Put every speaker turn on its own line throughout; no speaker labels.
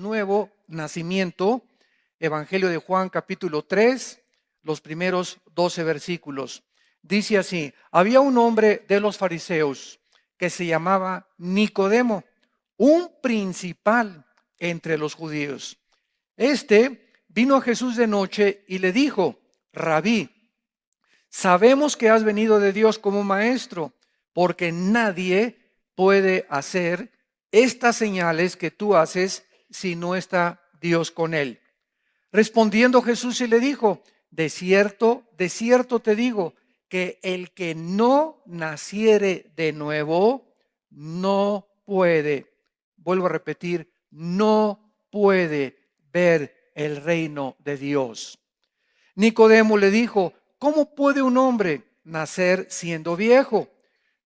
nuevo nacimiento. Evangelio de Juan, capítulo 3, los primeros 12 versículos. Dice así: había un hombre de los fariseos que se llamaba Nicodemo, un principal entre los judíos. Este vino a Jesús de noche y le dijo: Rabí, sabemos que has venido de Dios como maestro, porque nadie puede hacer estas señales que tú haces si no está Dios con él. Respondiendo Jesús y le dijo: de cierto te digo, que el que no naciere de nuevo no puede, vuelvo a repetir, no puede ver el reino de Dios. Nicodemo le dijo: ¿cómo puede un hombre nacer siendo viejo?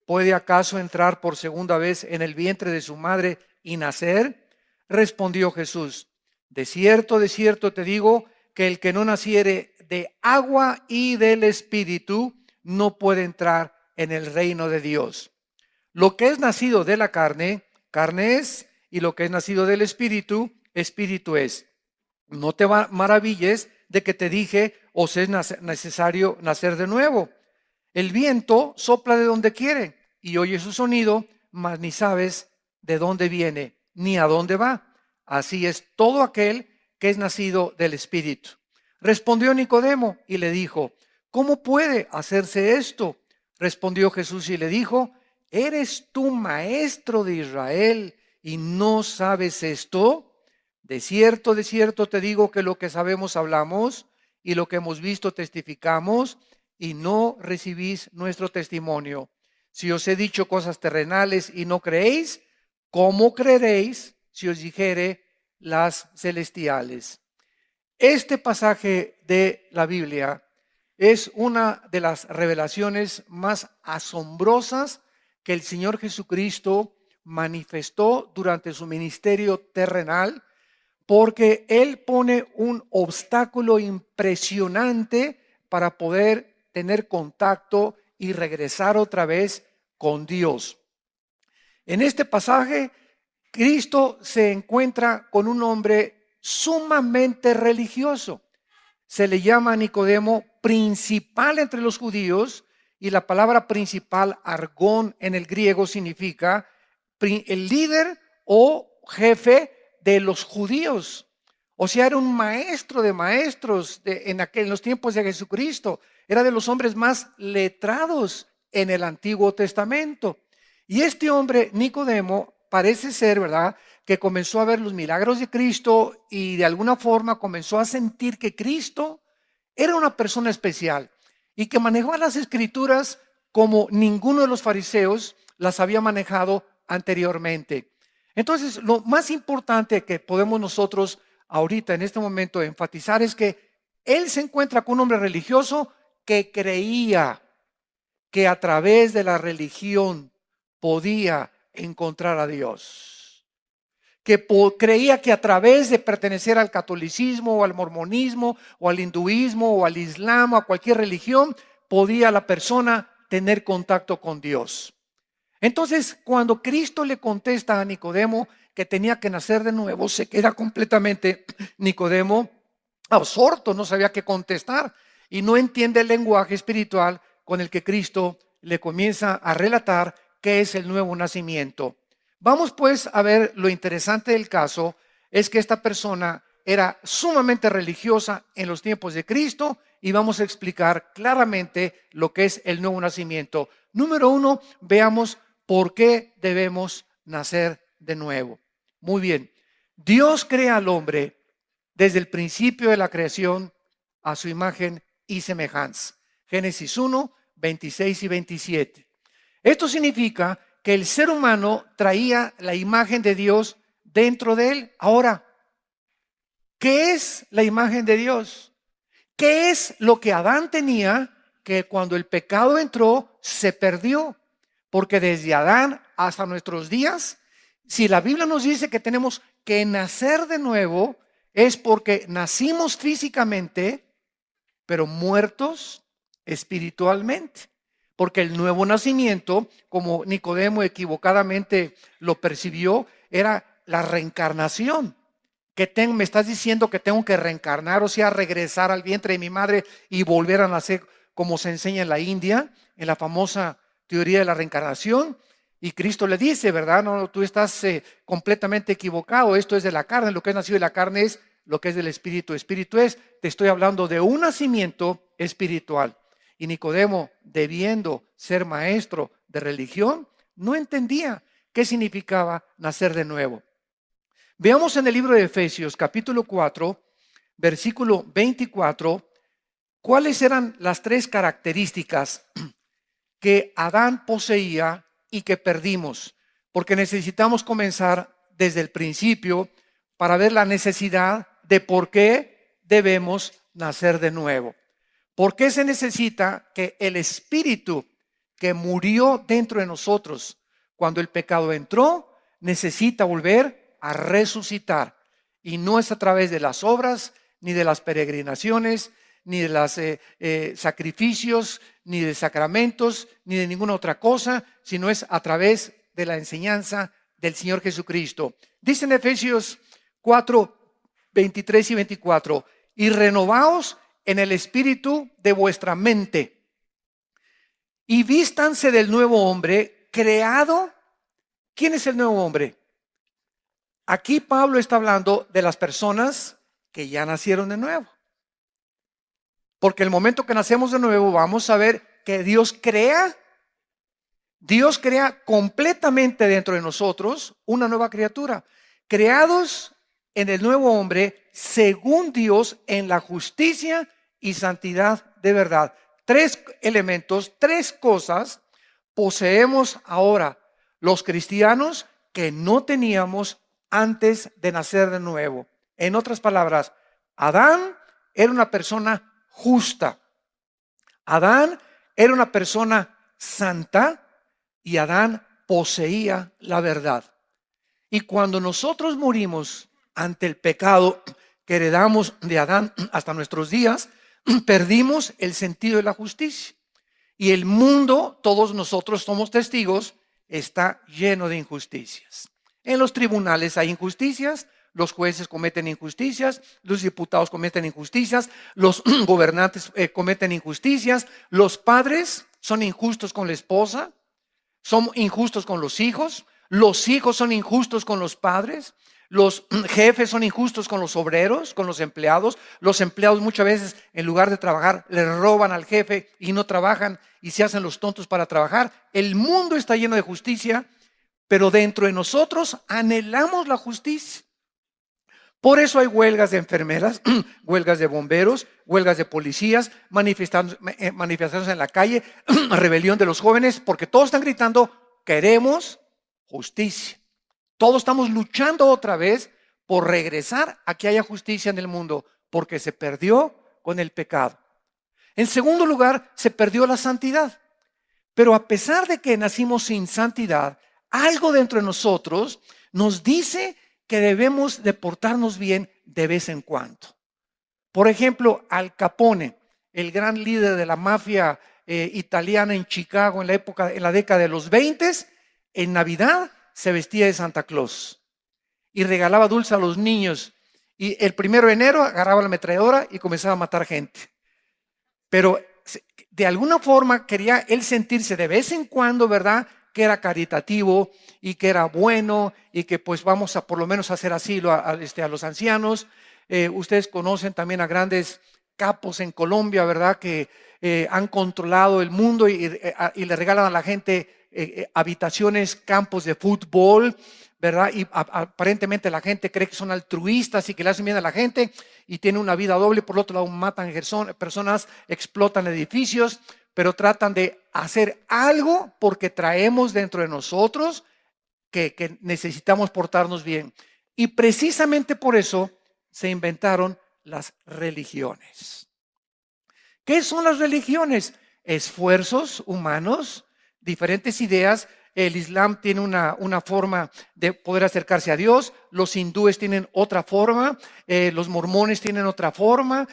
¿Puede acaso entrar por segunda vez en el vientre de su madre y nacer? Respondió Jesús: de cierto te digo, que el que no naciere de agua y del Espíritu no puede entrar en el reino de Dios. Lo que es nacido de la carne, carne es, y lo que es nacido del Espíritu, Espíritu es. No te maravilles de que te dije: os es necesario nacer de nuevo. El viento sopla de donde quiere y oye su sonido, mas ni sabes de dónde viene ni a dónde va. Así es todo aquel que es nacido del Espíritu. Respondió Nicodemo y le dijo: ¿cómo puede hacerse esto? Respondió Jesús y le dijo: ¿eres tú maestro de Israel y no sabes esto? De cierto te digo que lo que sabemos hablamos y lo que hemos visto testificamos, y no recibís nuestro testimonio. Si os he dicho cosas terrenales y no creéis, ¿cómo creeréis si os dijere las celestiales? Este pasaje de la Biblia es una de las revelaciones más asombrosas que el Señor Jesucristo manifestó durante su ministerio terrenal, porque Él pone un obstáculo impresionante para poder tener contacto y regresar otra vez con Dios. En este pasaje, Cristo se encuentra con un hombre sumamente religioso. Se le llama a Nicodemo principal entre los judíos, y la palabra principal, argón en el griego, significa el líder o jefe de los judíos. O sea, era un maestro de maestros en los tiempos de Jesucristo. Era de los hombres más letrados en el Antiguo Testamento. Y este hombre, Nicodemo, parece ser, ¿verdad?, que comenzó a ver los milagros de Cristo y de alguna forma comenzó a sentir que Cristo era una persona especial y que manejaba las Escrituras como ninguno de los fariseos las había manejado anteriormente. Entonces, lo más importante que podemos nosotros ahorita en este momento enfatizar es que él se encuentra con un hombre religioso que creía que a través de la religión podía encontrar a Dios, que creía que a través de pertenecer al catolicismo o al mormonismo o al hinduismo o al islam o a cualquier religión podía la persona tener contacto con Dios. Entonces, cuando Cristo le contesta a Nicodemo que tenía que nacer de nuevo, se queda completamente Nicodemo absorto, no sabía qué contestar y no entiende el lenguaje espiritual con el que Cristo le comienza a relatar qué es el nuevo nacimiento. Vamos pues a ver, lo interesante del caso es que esta persona era sumamente religiosa en los tiempos de Cristo, y vamos a explicar claramente lo que es el nuevo nacimiento. Número 1, veamos por qué debemos nacer de nuevo. Muy bien, Dios crea al hombre desde el principio de la creación a su imagen y semejanza. Génesis 1, 26 y 27. Esto significa que el ser humano traía la imagen de Dios dentro de él. Ahora, ¿qué es la imagen de Dios? ¿Qué es lo que Adán tenía que cuando el pecado entró se perdió? Porque desde Adán hasta nuestros días, si la Biblia nos dice que tenemos que nacer de nuevo, es porque nacimos físicamente, pero muertos espiritualmente. Porque el nuevo nacimiento, como Nicodemo equivocadamente lo percibió, era la reencarnación. me estás diciendo que tengo que reencarnar, o sea, regresar al vientre de mi madre y volver a nacer, como se enseña en la India, en la famosa teoría de la reencarnación. Y Cristo le dice, ¿verdad? No, tú estás completamente equivocado. Esto es de la carne. Lo que es nacido de la carne es lo que es del espíritu. Espíritu es, te estoy hablando de un nacimiento espiritual. Y Nicodemo, debiendo ser maestro de religión, no entendía qué significaba nacer de nuevo. Veamos en el libro de Efesios, capítulo 4, versículo 24, cuáles eran las tres características que Adán poseía y que perdimos, porque necesitamos comenzar desde el principio para ver la necesidad de por qué debemos nacer de nuevo. ¿Por qué se necesita que el espíritu que murió dentro de nosotros cuando el pecado entró, necesita volver a resucitar? Y no es a través de las obras, ni de las peregrinaciones, ni de los sacrificios, ni de sacramentos, ni de ninguna otra cosa, sino es a través de la enseñanza del Señor Jesucristo. Dice en Efesios 4, 23 y 24, y renovaos en el espíritu de vuestra mente, y vístanse del nuevo hombre creado. ¿Quién es el nuevo hombre? Aquí Pablo está hablando de las personas que ya nacieron de nuevo. Porque el momento que nacemos de nuevo vamos a ver que Dios crea completamente dentro de nosotros una nueva criatura. Creados en el nuevo hombre según Dios en la justicia y santidad de verdad. Tres elementos, tres cosas poseemos ahora los cristianos que no teníamos antes de nacer de nuevo. En otras palabras, Adán era una persona justa. Adán era una persona santa y Adán poseía la verdad. Y cuando nosotros morimos ante el pecado que heredamos de Adán hasta nuestros días, perdimos el sentido de la justicia. Y el mundo, todos nosotros somos testigos, está lleno de injusticias. En los tribunales hay injusticias, los jueces cometen injusticias, los diputados cometen injusticias, los gobernantes cometen injusticias, los padres son injustos con la esposa, son injustos con los hijos son injustos con los padres, los jefes son injustos con los obreros, con los empleados muchas veces en lugar de trabajar le roban al jefe y no trabajan y se hacen los tontos para trabajar. El mundo está lleno de justicia, pero dentro de nosotros anhelamos la justicia. Por eso hay huelgas de enfermeras, huelgas de bomberos, huelgas de policías, manifestaciones en la calle, rebelión de los jóvenes, porque todos están gritando, queremos justicia. Todos estamos luchando otra vez por regresar a que haya justicia en el mundo, porque se perdió con el pecado. En segundo lugar, se perdió la santidad. Pero a pesar de que nacimos sin santidad, algo dentro de nosotros nos dice que debemos de portarnos bien de vez en cuando. Por ejemplo, Al Capone, el gran líder de la mafia italiana en Chicago en la década de los 20, en Navidad se vestía de Santa Claus y regalaba dulces a los niños. Y el 1 de enero agarraba la ametralladora y comenzaba a matar gente. Pero de alguna forma quería él sentirse de vez en cuando, ¿verdad?, que era caritativo y que era bueno y que pues vamos a por lo menos hacer asilo a los ancianos. Ustedes conocen también a grandes capos en Colombia, ¿verdad?, que han controlado el mundo y le regalan a la gente habitaciones, campos de fútbol, ¿verdad? Y aparentemente la gente cree que son altruistas y que le hacen bien a la gente y tienen una vida doble. Por otro lado, matan personas, explotan edificios, pero tratan de hacer algo porque traemos dentro de nosotros que necesitamos portarnos bien. Y precisamente por eso se inventaron las religiones. ¿Qué son las religiones? Esfuerzos humanos, diferentes ideas. El Islam tiene una forma de poder acercarse a Dios, los hindúes tienen otra forma, los mormones tienen otra forma,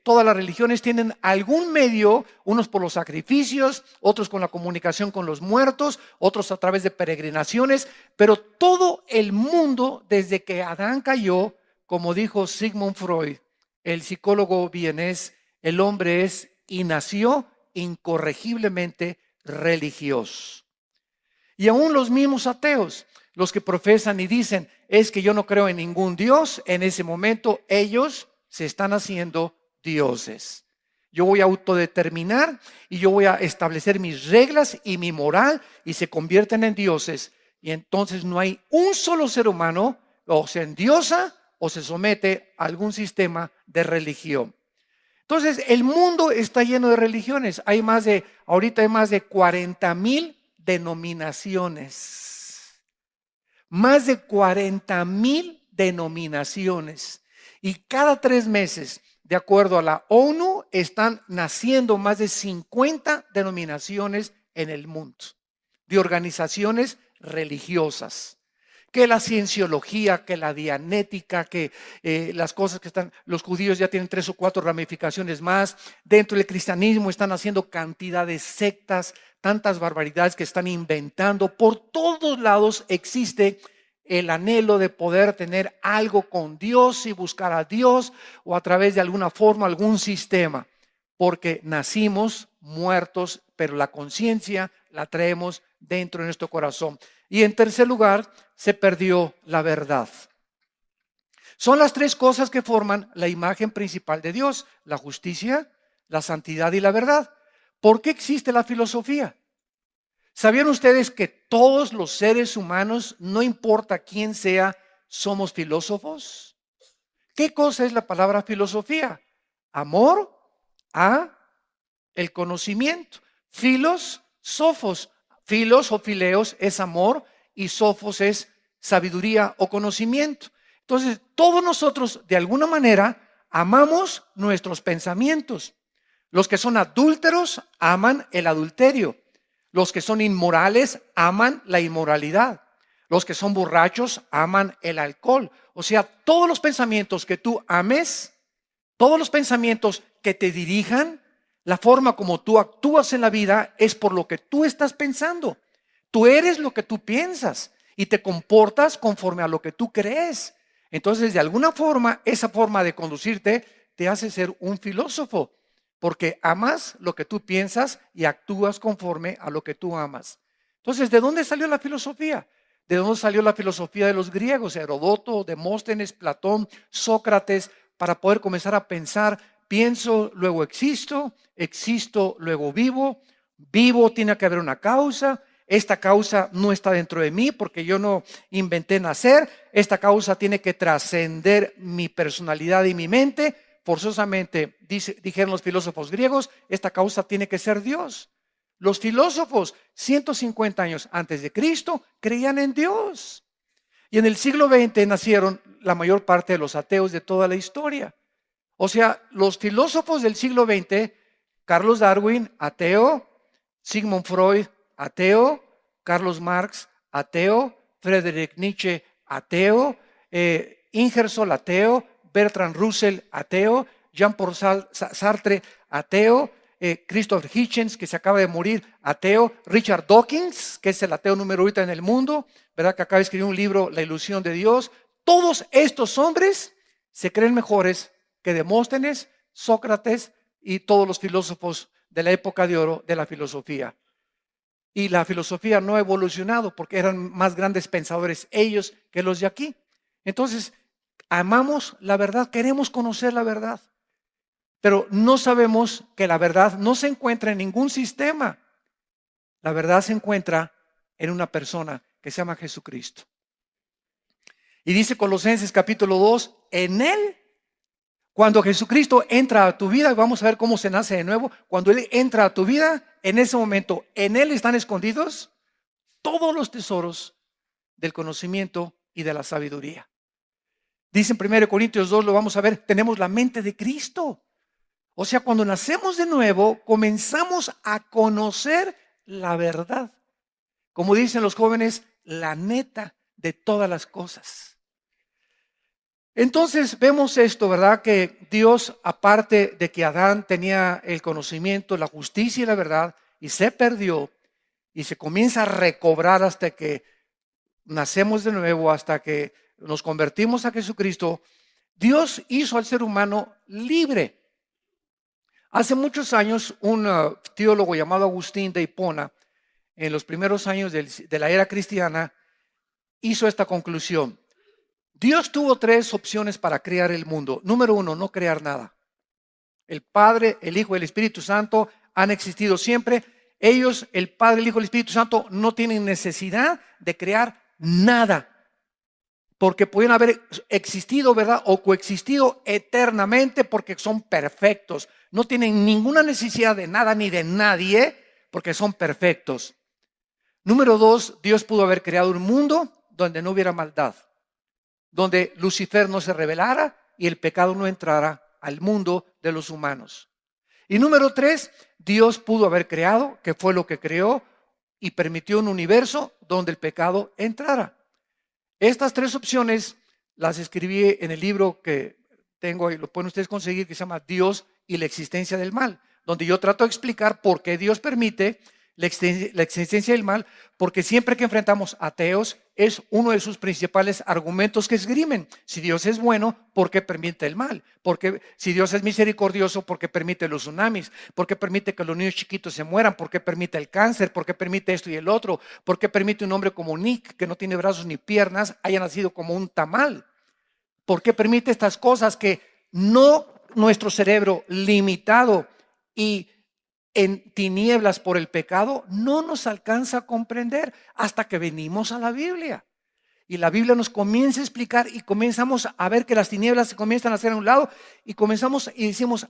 todas las religiones tienen algún medio, unos por los sacrificios, otros con la comunicación con los muertos, otros a través de peregrinaciones, pero todo el mundo desde que Adán cayó como dijo Sigmund Freud, el psicólogo vienés, el hombre es y nació incorregiblemente religioso. Y aún los mismos ateos, los que profesan y dicen, es que yo no creo en ningún Dios, en ese momento ellos se están haciendo dioses. Yo voy a autodeterminar y yo voy a establecer mis reglas y mi moral y se convierten en dioses. Y entonces no hay un solo ser humano o se endiosa o se somete a algún sistema de religión. Entonces el mundo está lleno de religiones. Ahorita hay más de 40,000 denominaciones. Más de 40,000 denominaciones. Y cada 3 meses, de acuerdo a la ONU, están naciendo más de 50 denominaciones en el mundo, de organizaciones religiosas. Que la cienciología, que la dianética, que las cosas que están, los judíos ya tienen 3 o 4 ramificaciones más. Dentro del cristianismo están haciendo cantidad de sectas, tantas barbaridades que están inventando. Por todos lados existe el anhelo de poder tener algo con Dios y buscar a Dios o a través de alguna forma, algún sistema. Porque nacimos muertos, pero la conciencia la traemos dentro de nuestro corazón. Y en tercer lugar, se perdió la verdad. Son las 3 cosas que forman la imagen principal de Dios: la justicia, la santidad y la verdad. ¿Por qué existe la filosofía? ¿Sabían ustedes que todos los seres humanos, no importa quién sea, somos filósofos? ¿Qué cosa es la palabra filosofía? Amor a el conocimiento. Filos, sofos. Filos o fileos es amor y sofos es sabiduría o conocimiento. Entonces, todos nosotros de alguna manera amamos nuestros pensamientos. Los que son adúlteros aman el adulterio. Los que son inmorales aman la inmoralidad. Los que son borrachos aman el alcohol. O sea, todos los pensamientos que tú ames, todos los pensamientos que te dirijan, la forma como tú actúas en la vida es por lo que tú estás pensando. Tú eres lo que tú piensas y te comportas conforme a lo que tú crees. Entonces, de alguna forma, esa forma de conducirte te hace ser un filósofo, porque amas lo que tú piensas y actúas conforme a lo que tú amas. Entonces, ¿de dónde salió la filosofía? ¿De dónde salió la filosofía de los griegos? Heródoto, Demóstenes, Platón, Sócrates, para poder comenzar a pensar: pienso, luego existo, existo, luego vivo, vivo, tiene que haber una causa. Esta causa no está dentro de mí porque yo no inventé nacer. Esta causa tiene que trascender mi personalidad y mi mente. Forzosamente, dijeron los filósofos griegos, esta causa tiene que ser Dios. Los filósofos 150 años antes de Cristo creían en Dios. Y en el siglo XX nacieron la mayor parte de los ateos de toda la historia. O sea, los filósofos del siglo XX, Carlos Darwin, ateo; Sigmund Freud, ateo; Carlos Marx, ateo; Friedrich Nietzsche, ateo; Ingersoll, ateo; Bertrand Russell, ateo; Jean-Paul Sartre, ateo; Christopher Hitchens, que se acaba de morir, ateo; Richard Dawkins, que es el ateo número 1 en el mundo, ¿verdad? Que acaba de escribir un libro, La ilusión de Dios. Todos estos hombres se creen mejores que Demóstenes, Sócrates y todos los filósofos de la época de oro de la filosofía. Y la filosofía no ha evolucionado porque eran más grandes pensadores ellos que los de aquí. Entonces, amamos la verdad, queremos conocer la verdad, pero no sabemos que la verdad no se encuentra en ningún sistema. La verdad se encuentra en una persona que se llama Jesucristo. Y dice Colosenses capítulo 2, en Él, cuando Jesucristo entra a tu vida, vamos a ver cómo se nace de nuevo. Cuando Él entra a tu vida, en ese momento, en Él están escondidos todos los tesoros del conocimiento y de la sabiduría. Dice en 1 Corintios 2, lo vamos a ver, tenemos la mente de Cristo. O sea, cuando nacemos de nuevo, comenzamos a conocer la verdad. Como dicen los jóvenes, la neta de todas las cosas. Entonces vemos esto, ¿verdad? Que Dios, aparte de que Adán tenía el conocimiento, la justicia y la verdad, y se perdió, y se comienza a recobrar hasta que nacemos de nuevo, hasta que nos convertimos a Jesucristo, Dios hizo al ser humano libre. Hace muchos años, un teólogo llamado Agustín de Hipona, en los primeros años de la era cristiana, hizo esta conclusión. Dios tuvo tres opciones para crear el mundo. Número uno, no crear nada. El Padre, el Hijo y el Espíritu Santo han existido siempre. Ellos, el Padre, el Hijo y el Espíritu Santo, no tienen necesidad de crear nada, porque pueden haber existido, ¿verdad? O coexistido eternamente porque son perfectos. No tienen ninguna necesidad de nada ni de nadie porque son perfectos. Número dos, Dios pudo haber creado un mundo donde no hubiera maldad, donde Lucifer no se rebelara y el pecado no entrara al mundo de los humanos. Y número tres, Dios pudo haber creado, que fue lo que creó, y permitió un universo donde el pecado entrara. Estas tres opciones las escribí en el libro que tengo, y lo pueden ustedes conseguir, que se llama Dios y la existencia del mal, donde yo trato de explicar por qué Dios permite la existencia del mal, porque siempre que enfrentamos ateos es uno de sus principales argumentos que esgrimen. Si Dios es bueno, ¿por qué permite el mal? Porque si Dios es misericordioso, ¿por qué permite los tsunamis? ¿Por qué permite que los niños chiquitos se mueran? ¿Por qué permite el cáncer? ¿Por qué permite esto y el otro? ¿Por qué permite un hombre como Nick, que no tiene brazos ni piernas, haya nacido como un tamal? ¿Por qué permite estas cosas que no nuestro cerebro limitado y en tinieblas por el pecado no nos alcanza a comprender hasta que venimos a la Biblia? Y la Biblia nos comienza a explicar y comenzamos a ver que las tinieblas se comienzan a hacer a un lado y comenzamos y decimos,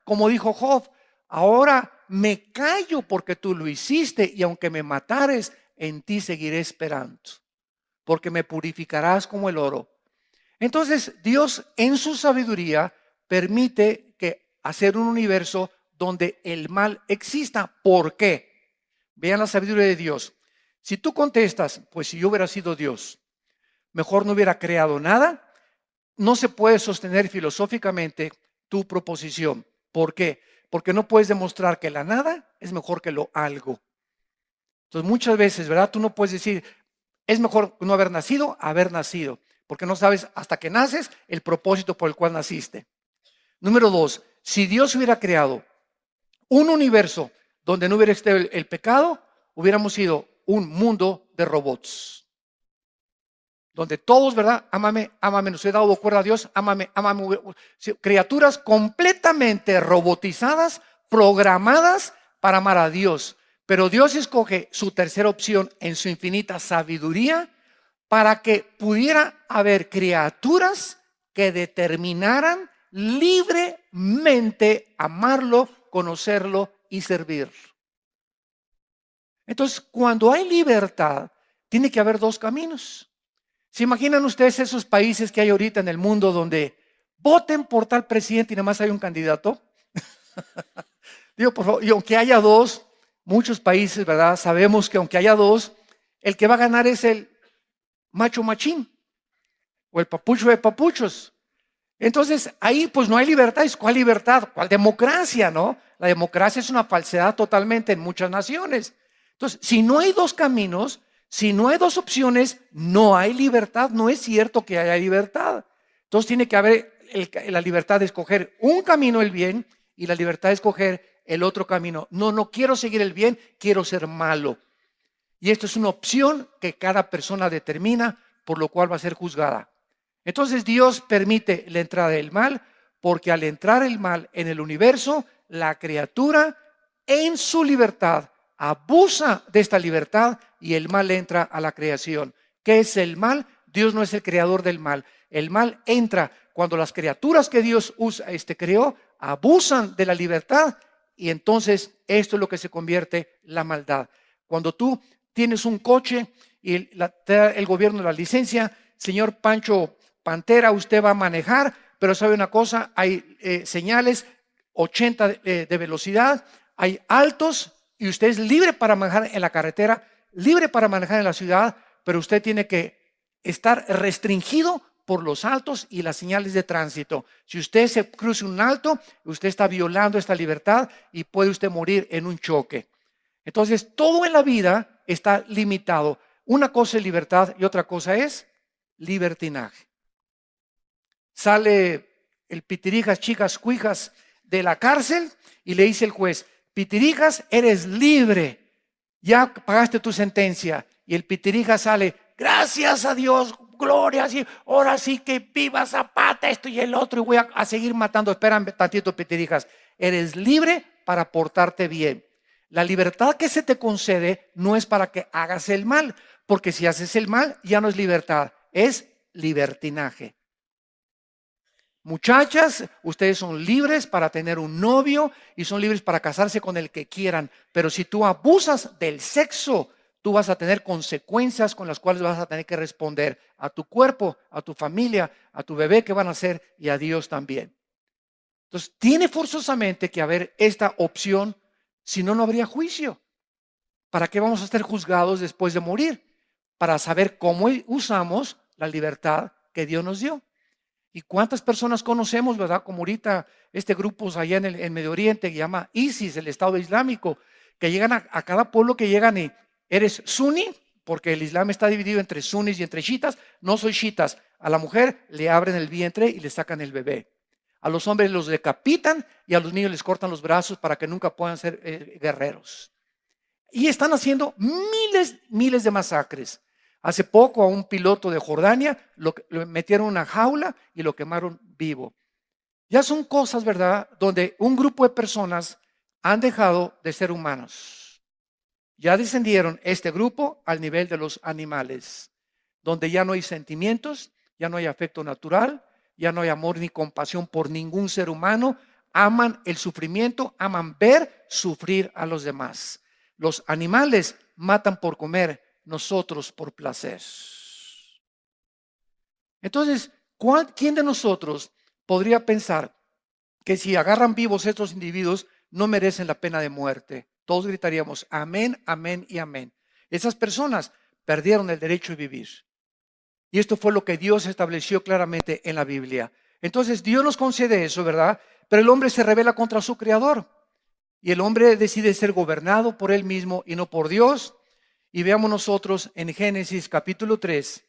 como dijo Job, ahora me callo porque tú lo hiciste y aunque me matares, en ti seguiré esperando, porque me purificarás como el oro. Entonces Dios en su sabiduría permite que hacer un universo donde el mal exista. ¿Por qué? Vean la sabiduría de Dios. Si tú contestas, pues si yo hubiera sido Dios, mejor no hubiera creado nada, no se puede sostener filosóficamente tu proposición. ¿Por qué? Porque no puedes demostrar que la nada es mejor que lo algo. Entonces muchas veces, ¿verdad? Tú no puedes decir, es mejor no haber nacido a haber nacido, porque no sabes hasta que naces el propósito por el cual naciste. Número dos, si Dios hubiera creado un universo donde no hubiera estado el pecado, hubiéramos sido un mundo de robots. Donde todos, ¿verdad? Ámame, ámame, nos he dado cuerda a Dios, ámame, ámame. Criaturas completamente robotizadas, programadas para amar a Dios. Pero Dios escoge su tercera opción en su infinita sabiduría para que pudiera haber criaturas que determinaran libremente amarlo, conocerlo y servir. Entonces, cuando hay libertad, tiene que haber dos caminos. ¿Se imaginan ustedes esos países que hay ahorita en el mundo donde voten por tal presidente y nada más hay un candidato? Digo, por favor, y aunque haya dos, muchos países, ¿verdad? Sabemos que aunque haya dos, el que va a ganar es el macho machín o el papucho de papuchos. Entonces, ahí pues no hay libertad. ¿Cuál libertad? ¿Cuál democracia, no? La democracia es una falsedad totalmente en muchas naciones. Entonces, si no hay dos caminos, si no hay dos opciones, no hay libertad. No es cierto que haya libertad. Entonces tiene que haber la libertad de escoger un camino, el bien, y la libertad de escoger el otro camino. No quiero seguir el bien, quiero ser malo. Y esto es una opción que cada persona determina, por lo cual va a ser juzgada. Entonces Dios permite la entrada del mal, porque al entrar el mal en el universo, la criatura en su libertad abusa de esta libertad y el mal entra a la creación. ¿Qué es el mal? Dios no es el creador del mal. El mal entra cuando las criaturas que Dios creó abusan de la libertad y entonces esto es lo que se convierte en la maldad. Cuando tú tienes un coche y te da el gobierno la licencia, señor Pancho Pantera, usted va a manejar, pero sabe una cosa, hay señales 80 de velocidad, hay altos y usted es libre para manejar en la carretera, libre para manejar en la ciudad, pero usted tiene que estar restringido por los altos y las señales de tránsito. Si usted se cruza un alto, usted está violando esta libertad y puede usted morir en un choque. Entonces, todo en la vida está limitado. Una cosa es libertad y otra cosa es libertinaje. Sale el Pitirijas, chicas, cuijas de la cárcel y le dice el juez: Pitirijas, eres libre, ya pagaste tu sentencia. Y el Pitirijas sale: gracias a Dios, gloria, sí, ahora sí que viva Zapata, esto y el otro, y voy a seguir matando. Espérame tantito, Pitirijas, eres libre para portarte bien. La libertad que se te concede no es para que hagas el mal, porque si haces el mal ya no es libertad, es libertinaje. Muchachas, ustedes son libres para tener un novio y son libres para casarse con el que quieran, pero si tú abusas del sexo, tú vas a tener consecuencias con las cuales vas a tener que responder a tu cuerpo, a tu familia, a tu bebé que van a ser y a Dios también. Entonces, tiene forzosamente que haber esta opción, si no, no habría juicio. ¿Para qué vamos a ser juzgados después de morir? Para saber cómo usamos la libertad que Dios nos dio. ¿Y cuántas personas conocemos, verdad? Como ahorita este grupo allá en el Medio Oriente que llama ISIS, el Estado Islámico, que llegan a cada pueblo que llegan y eres suní, porque el Islam está dividido entre sunis y entre chiitas. No soy chiitas. A la mujer le abren el vientre y le sacan el bebé. A los hombres los decapitan y a los niños les cortan los brazos para que nunca puedan ser guerreros. Y están haciendo miles de masacres. Hace poco a un piloto de Jordania lo metieron en una jaula y lo quemaron vivo. Ya son cosas, ¿verdad?, donde un grupo de personas han dejado de ser humanos. Ya descendieron este grupo al nivel de los animales, donde ya no hay sentimientos, ya no hay afecto natural, ya no hay amor ni compasión por ningún ser humano. Aman el sufrimiento, aman ver sufrir a los demás. Los animales matan por comer, nosotros por placer. Entonces, ¿quién de nosotros podría pensar que si agarran vivos estos individuos no merecen la pena de muerte? Todos gritaríamos amén, amén y amén. Esas personas perdieron el derecho de vivir. Y esto fue lo que Dios estableció claramente en la Biblia. Entonces Dios nos concede eso, ¿verdad? Pero el hombre se rebela contra su creador. Y el hombre decide ser gobernado por él mismo y no por Dios. Y veamos nosotros en Génesis capítulo 3,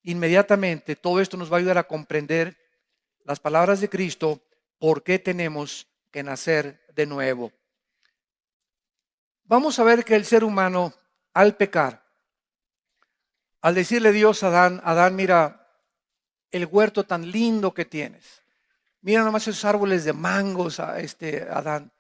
inmediatamente todo esto nos va a ayudar a comprender las palabras de Cristo, por qué tenemos que nacer de nuevo. Vamos a ver que el ser humano, al pecar, al decirle Dios a Adán: Adán, mira el huerto tan lindo que tienes. Mira nomás esos árboles de mangos, Adán.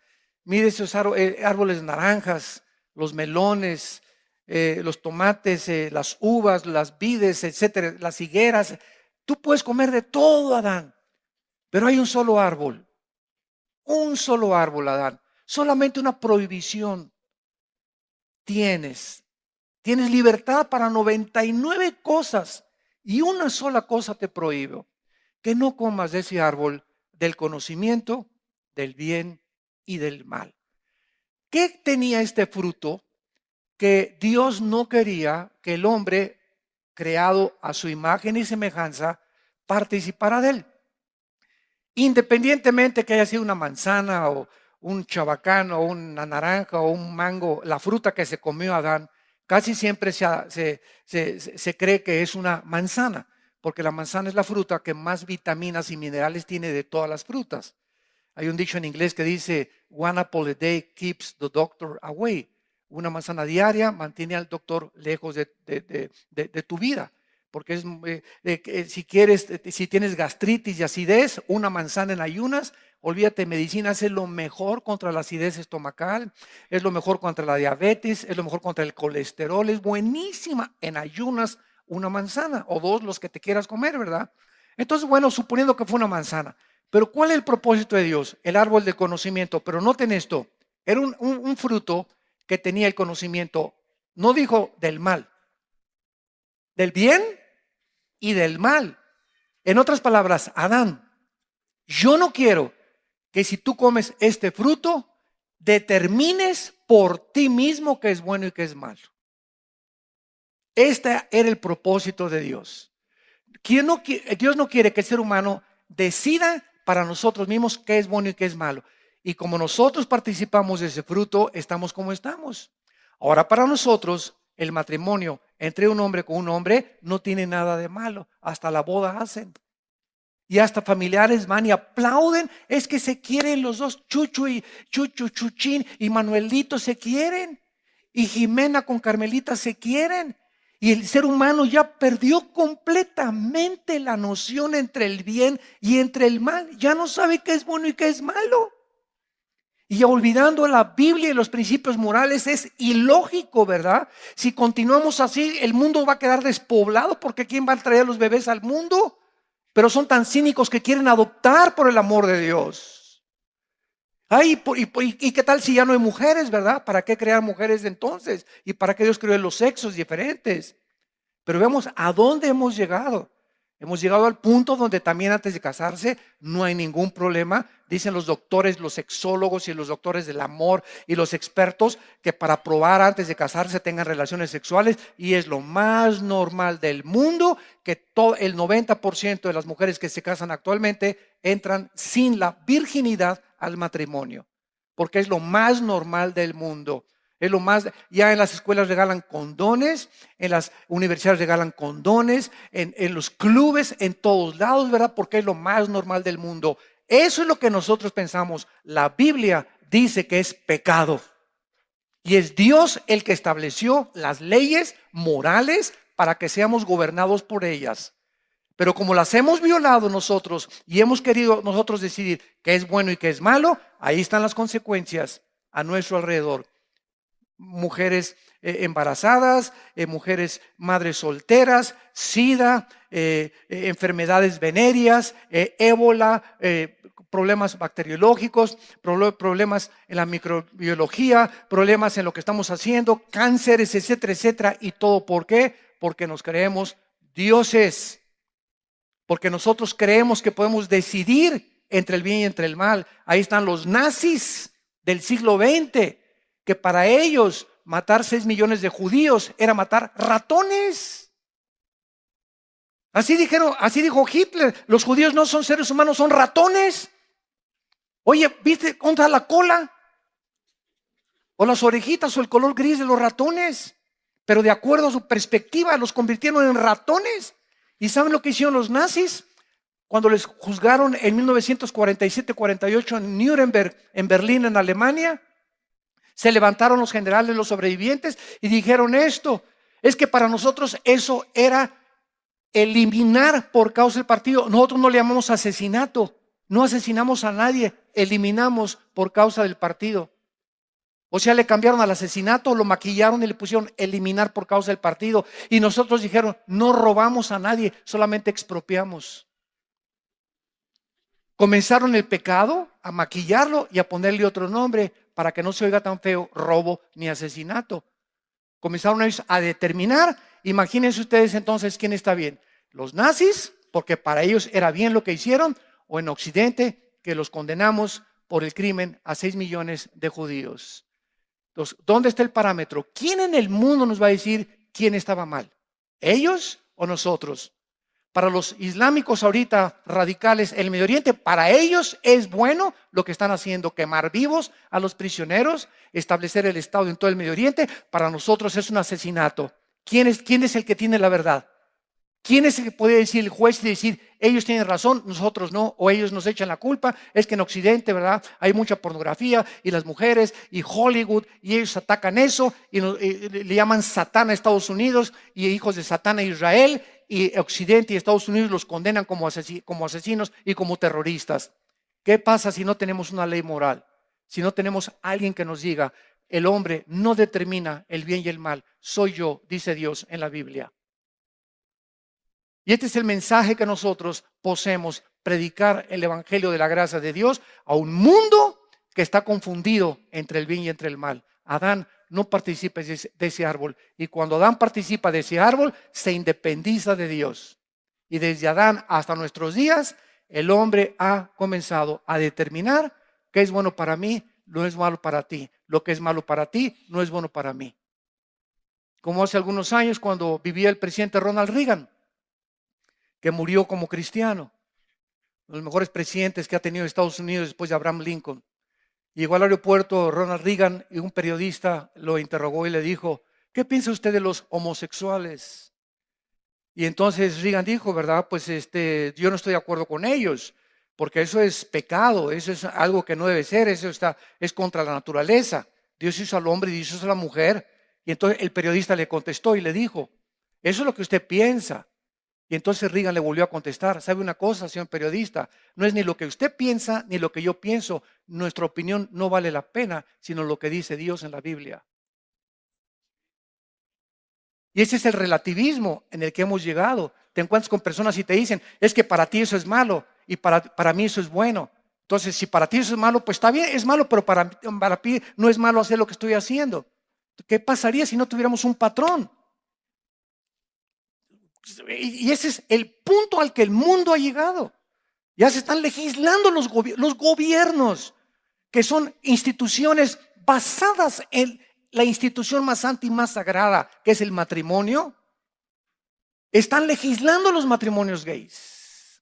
Mira esos árboles de naranjas, los melones, los tomates, las uvas, las vides, etcétera, las higueras. Tú puedes comer de todo, Adán. Pero hay un solo árbol, Adán. Solamente una prohibición tienes. Tienes libertad para 99 cosas y una sola cosa te prohíbo: que no comas de ese árbol del conocimiento del bien y del mal. ¿Qué tenía este fruto que Dios no quería que el hombre, creado a su imagen y semejanza, participara de él? Independientemente que haya sido una manzana o un chabacán o una naranja o un mango, la fruta que se comió Adán, casi siempre se cree que es una manzana, porque la manzana es la fruta que más vitaminas y minerales tiene de todas las frutas. Hay un dicho en inglés que dice: one apple a day keeps the doctor away. Una manzana diaria mantiene al doctor lejos de tu vida. Porque si tienes gastritis y acidez, una manzana en ayunas, olvídate, medicina es lo mejor contra la acidez estomacal, es lo mejor contra la diabetes, es lo mejor contra el colesterol, es buenísima en ayunas una manzana o dos, los que te quieras comer, ¿verdad? Entonces, bueno, suponiendo que fue una manzana, pero ¿cuál es el propósito de Dios? El árbol del conocimiento. Pero noten esto, era un fruto que tenía el conocimiento, no dijo del mal, del bien y del mal. En otras palabras, Adán, yo no quiero que si tú comes este fruto, determines por ti mismo qué es bueno y qué es malo. Este era el propósito de Dios. Dios no quiere que el ser humano decida para nosotros mismos qué es bueno y qué es malo. Y como nosotros participamos de ese fruto, estamos como estamos. Ahora, para nosotros, el matrimonio entre un hombre con un hombre no tiene nada de malo. Hasta la boda hacen. Y hasta familiares van y aplauden. Es que se quieren los dos, Chuchín y Manuelito se quieren. Y Jimena con Carmelita se quieren. Y el ser humano ya perdió completamente la noción entre el bien y entre el mal. Ya no sabe qué es bueno y qué es malo. Y olvidando la Biblia y los principios morales es ilógico, ¿verdad? Si continuamos así, el mundo va a quedar despoblado, porque ¿quién va a traer a los bebés al mundo? Pero son tan cínicos que quieren adoptar por el amor de Dios. Ay, ¿y qué tal si ya no hay mujeres, verdad? ¿Para qué crear mujeres de entonces? ¿Y para qué Dios creó los sexos diferentes? Pero vemos a dónde hemos llegado. Hemos llegado al punto donde también antes de casarse no hay ningún problema. Dicen los doctores, los sexólogos y los doctores del amor y los expertos que para probar antes de casarse tengan relaciones sexuales, y es lo más normal del mundo que todo el 90% de las mujeres que se casan actualmente entran sin la virginidad al matrimonio, porque es lo más normal del mundo. Es lo más, ya en las escuelas regalan condones, en las universidades regalan condones, en los clubes, en todos lados, ¿verdad? Porque es lo más normal del mundo. Eso es lo que nosotros pensamos. La Biblia dice que es pecado. Y es Dios el que estableció las leyes morales para que seamos gobernados por ellas. Pero como las hemos violado nosotros y hemos querido nosotros decidir qué es bueno y qué es malo, ahí están las consecuencias a nuestro alrededor. Mujeres embarazadas, mujeres madres solteras, SIDA, enfermedades venéreas, ébola, problemas bacteriológicos, problemas en la microbiología, problemas en lo que estamos haciendo, cánceres, etcétera, etcétera. ¿Y todo por qué? Porque nos creemos dioses, porque nosotros creemos que podemos decidir entre el bien y entre el mal. Ahí están los nazis del siglo XX, que para ellos matar 6 millones de judíos era matar ratones. Así dijo Hitler: los judíos no son seres humanos, son ratones. Oye, ¿viste contra la cola? O las orejitas o el color gris de los ratones. Pero de acuerdo a su perspectiva los convirtieron en ratones. ¿Y saben lo que hicieron los nazis? Cuando les juzgaron en 1947-48 en Nuremberg, en Berlín, en Alemania, se levantaron los generales, los sobrevivientes, y dijeron esto: es que para nosotros eso era eliminar por causa del partido. Nosotros no le llamamos asesinato, no asesinamos a nadie, eliminamos por causa del partido. O sea, le cambiaron al asesinato, lo maquillaron y le pusieron eliminar por causa del partido. Y nosotros dijeron: no robamos a nadie, solamente expropiamos. Comenzaron el pecado a maquillarlo y a ponerle otro nombre para que no se oiga tan feo: robo ni asesinato. Comenzaron ellos a determinar. Imagínense ustedes entonces quién está bien: los nazis, porque para ellos era bien lo que hicieron, o en Occidente, que los condenamos por el crimen a 6 millones de judíos. Entonces, ¿dónde está el parámetro? ¿Quién en el mundo nos va a decir quién estaba mal? ¿Ellos o nosotros? Para los islámicos ahorita radicales en el Medio Oriente, para ellos es bueno lo que están haciendo: quemar vivos a los prisioneros, establecer el Estado en todo el Medio Oriente. Para nosotros es un asesinato. ¿Quién es el que tiene la verdad? ¿Quién es el que puede decir, el juez, y decir ellos tienen razón, nosotros no, o ellos nos echan la culpa? Es que en Occidente, ¿verdad?, hay mucha pornografía y las mujeres y Hollywood, y ellos atacan eso y le llaman Satán a Estados Unidos y hijos de Satán a Israel, y Occidente y Estados Unidos los condenan como asesinos y como terroristas. ¿Qué pasa si no tenemos una ley moral? Si no tenemos alguien que nos diga: el hombre no determina el bien y el mal, soy yo, dice Dios en la Biblia. Y este es el mensaje que nosotros poseemos: predicar el evangelio de la gracia de Dios a un mundo que está confundido entre el bien y entre el mal. Adán no participa de ese árbol, y cuando Adán participa de ese árbol, se independiza de Dios. Y desde Adán hasta nuestros días, el hombre ha comenzado a determinar qué es bueno para mí, no es malo para ti. Lo que es malo para ti, no es bueno para mí. Como hace algunos años, cuando vivía el presidente Ronald Reagan, que murió como cristiano, uno de los mejores presidentes que ha tenido Estados Unidos después de Abraham Lincoln. Llegó al aeropuerto Ronald Reagan y un periodista lo interrogó y le dijo: ¿qué piensa usted de los homosexuales? Y entonces Reagan dijo, ¿verdad? Pues yo no estoy de acuerdo con ellos, porque eso es pecado, eso es algo que no debe ser, es contra la naturaleza. Dios hizo al hombre y Dios hizo a la mujer. Y entonces el periodista le contestó y le dijo, eso es lo que usted piensa. Y entonces Reagan le volvió a contestar, ¿sabe una cosa, señor periodista? No es ni lo que usted piensa ni lo que yo pienso. Nuestra opinión no vale la pena, sino lo que dice Dios en la Biblia. Y ese es el relativismo en el que hemos llegado. Te encuentras con personas y te dicen, es que para ti eso es malo y para mí eso es bueno. Entonces, si para ti eso es malo, pues está bien, es malo, pero para mí no es malo hacer lo que estoy haciendo. ¿Qué pasaría si no tuviéramos un patrón? Y ese es el punto al que el mundo ha llegado. Ya se están legislando los gobiernos, que son instituciones basadas en la institución más santa y más sagrada, que es el matrimonio. Están legislando los matrimonios gays.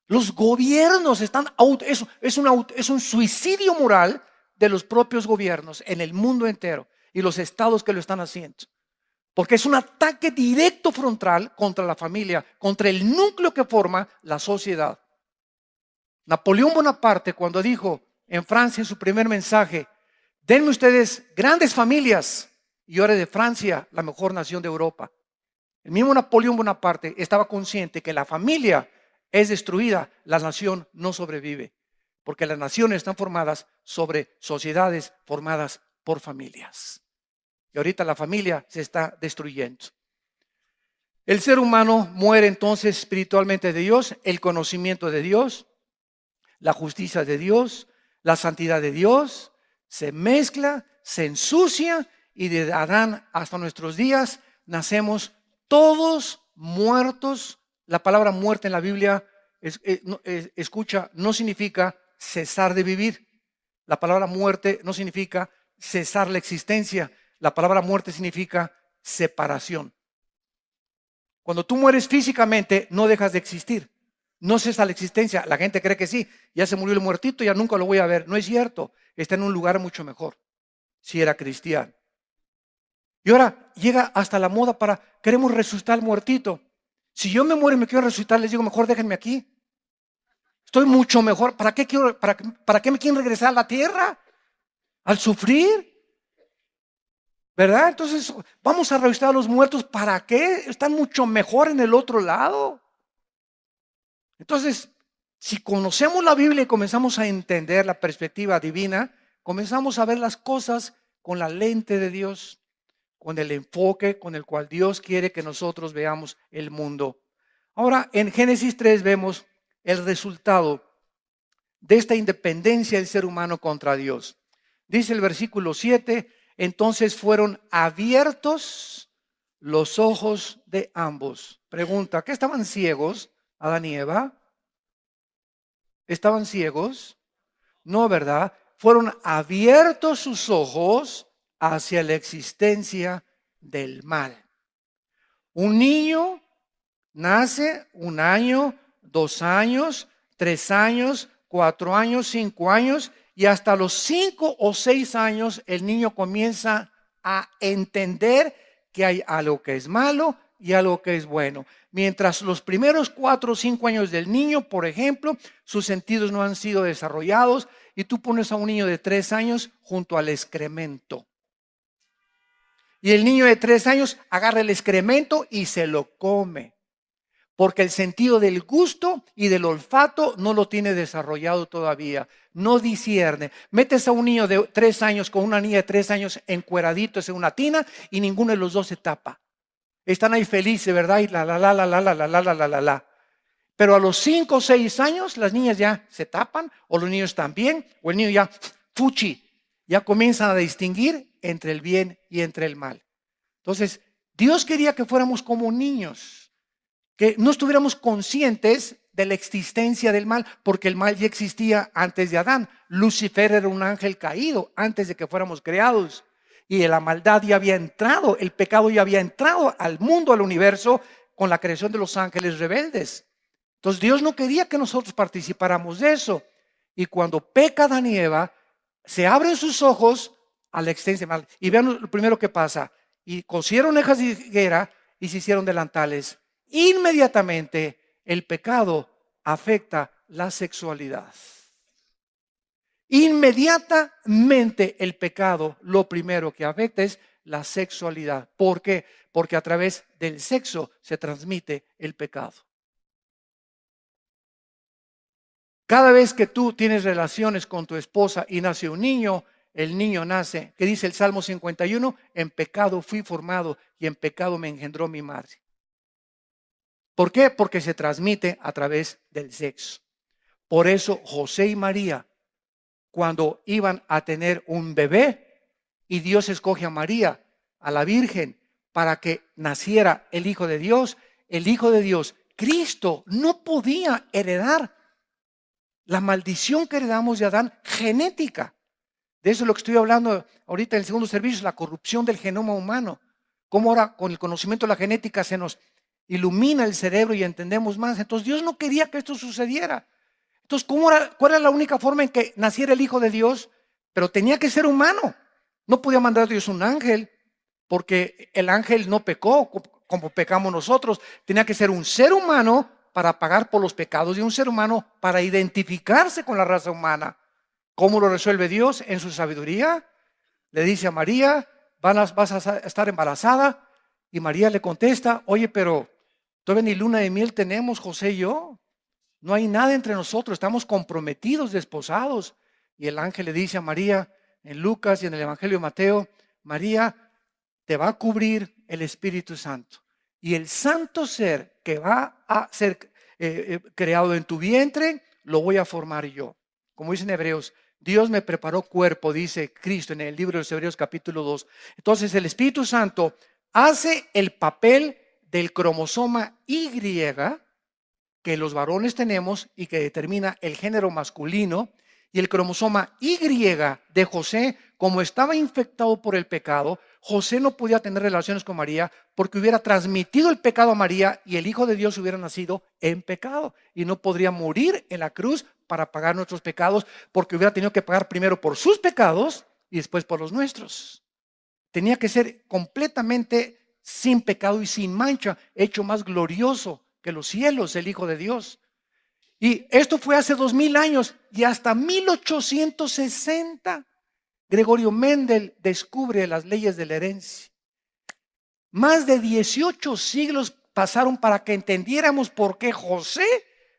Los gobiernos están, es un suicidio moral de los propios gobiernos en el mundo entero y los estados que lo están haciendo. Porque es un ataque directo frontal contra la familia, contra el núcleo que forma la sociedad. Napoleón Bonaparte, cuando dijo en Francia en su primer mensaje, denme ustedes grandes familias y yo haré de Francia la mejor nación de Europa. El mismo Napoleón Bonaparte estaba consciente que la familia es destruida, la nación no sobrevive, porque las naciones están formadas sobre sociedades formadas por familias. Y ahorita la familia se está destruyendo. El ser humano muere entonces espiritualmente de Dios, el conocimiento de Dios, la justicia de Dios, la santidad de Dios, se mezcla, se ensucia y de Adán hasta nuestros días nacemos todos muertos. La palabra muerte en la Biblia, escucha, no significa cesar de vivir. La palabra muerte no significa cesar la existencia. La palabra muerte significa separación. Cuando tú mueres físicamente, no dejas de existir. No cesa la existencia. La gente cree que sí. Ya se murió el muertito, ya nunca lo voy a ver. No es cierto. Está en un lugar mucho mejor. Si era cristiano. Y ahora llega hasta la moda queremos resucitar al muertito. Si yo me muero y me quiero resucitar, les digo, mejor déjenme aquí. Estoy mucho mejor. ¿Para qué me quieren regresar a la tierra? ¿Al sufrir? ¿Verdad? Entonces, vamos a resucitar a los muertos. ¿Para qué? Están mucho mejor en el otro lado. Entonces, si conocemos la Biblia y comenzamos a entender la perspectiva divina, comenzamos a ver las cosas con la lente de Dios, con el enfoque con el cual Dios quiere que nosotros veamos el mundo. Ahora, en Génesis 3 vemos el resultado de esta independencia del ser humano contra Dios. Dice el versículo 7, entonces fueron abiertos los ojos de ambos. Pregunta, ¿qué estaban ciegos, Adán y Eva? ¿Estaban ciegos? No, ¿verdad? Fueron abiertos sus ojos hacia la existencia del mal. Un niño nace 1 año, 2 años, 3 años, 4 años, 5 años y hasta los 5 o 6 años el niño comienza a entender que hay algo que es malo y algo que es bueno. Mientras los primeros 4 o 5 años del niño, por ejemplo, sus sentidos no han sido desarrollados y tú pones a un niño de 3 años junto al excremento. Y el niño de 3 años agarra el excremento y se lo come. Porque el sentido del gusto y del olfato no lo tiene desarrollado todavía. No discierne. Metes a un niño de 3 años con una niña de 3 años encueraditos en una tina y ninguno de los dos se tapa. Están ahí felices, ¿verdad? Y la. Pero a los 5 o 6 años las niñas ya se tapan o los niños también o el niño ya fuchi. Ya comienzan a distinguir entre el bien y entre el mal. Entonces, Dios quería que fuéramos como niños, que no estuviéramos conscientes de la existencia del mal, porque el mal ya existía antes de Adán. Lucifer era un ángel caído antes de que fuéramos creados. Y la maldad ya había entrado, el pecado ya había entrado al mundo, al universo, con la creación de los ángeles rebeldes. Entonces Dios no quería que nosotros participáramos de eso. Y cuando peca Adán y Eva, se abren sus ojos a la existencia mal. Y vean lo primero que pasa. Y cosieron hojas de higuera y se hicieron delantales. inmediatamente el pecado afecta la sexualidad. Inmediatamente el pecado, lo primero que afecta es la sexualidad. ¿Por qué? Porque a través del sexo se transmite el pecado. Cada vez que tú tienes relaciones con tu esposa y nace un niño, el niño nace, que dice el Salmo 51, en pecado fui formado y en pecado me engendró mi madre. ¿Por qué? Porque se transmite a través del sexo. Por eso José y María, cuando iban a tener un bebé, y Dios escoge a María, a la Virgen, para que naciera el Hijo de Dios, Cristo, no podía heredar la maldición que heredamos de Adán genética. De eso es lo que estoy hablando ahorita en el segundo servicio, la corrupción del genoma humano. Cómo ahora con el conocimiento de la genética se nos ilumina el cerebro y entendemos más. Entonces Dios no quería que esto sucediera. Entonces, ¿cuál era la única forma en que naciera el Hijo de Dios? Pero tenía que ser humano. No podía mandar a Dios un ángel, porque el ángel no pecó como pecamos nosotros. Tenía que ser un ser humano para pagar por los pecados de un ser humano, para identificarse con la raza humana. ¿Cómo lo resuelve Dios? En su sabiduría. Le dice a María, vas a estar embarazada. Y María le contesta, oye, pero todavía ni luna de miel tenemos, José y yo. No hay nada entre nosotros, estamos comprometidos, desposados. Y el ángel le dice a María, en Lucas y en el Evangelio de Mateo, María, te va a cubrir el Espíritu Santo. Y el santo ser que va a ser creado en tu vientre, lo voy a formar yo. Como dicen Hebreos, Dios me preparó cuerpo, dice Cristo en el libro de los Hebreos capítulo 2. Entonces el Espíritu Santo hace el papel del cromosoma Y que los varones tenemos y que determina el género masculino, y el cromosoma Y de José, como estaba infectado por el pecado, José no podía tener relaciones con María porque hubiera transmitido el pecado a María y el Hijo de Dios hubiera nacido en pecado y no podría morir en la cruz para pagar nuestros pecados porque hubiera tenido que pagar primero por sus pecados y después por los nuestros. Tenía que ser completamente sin pecado y sin mancha, hecho más glorioso que los cielos, el Hijo de Dios. Y esto fue hace 2000 años y hasta 1860 Gregorio Mendel descubre las leyes de la herencia. Más de 18 siglos pasaron para que entendiéramos por qué José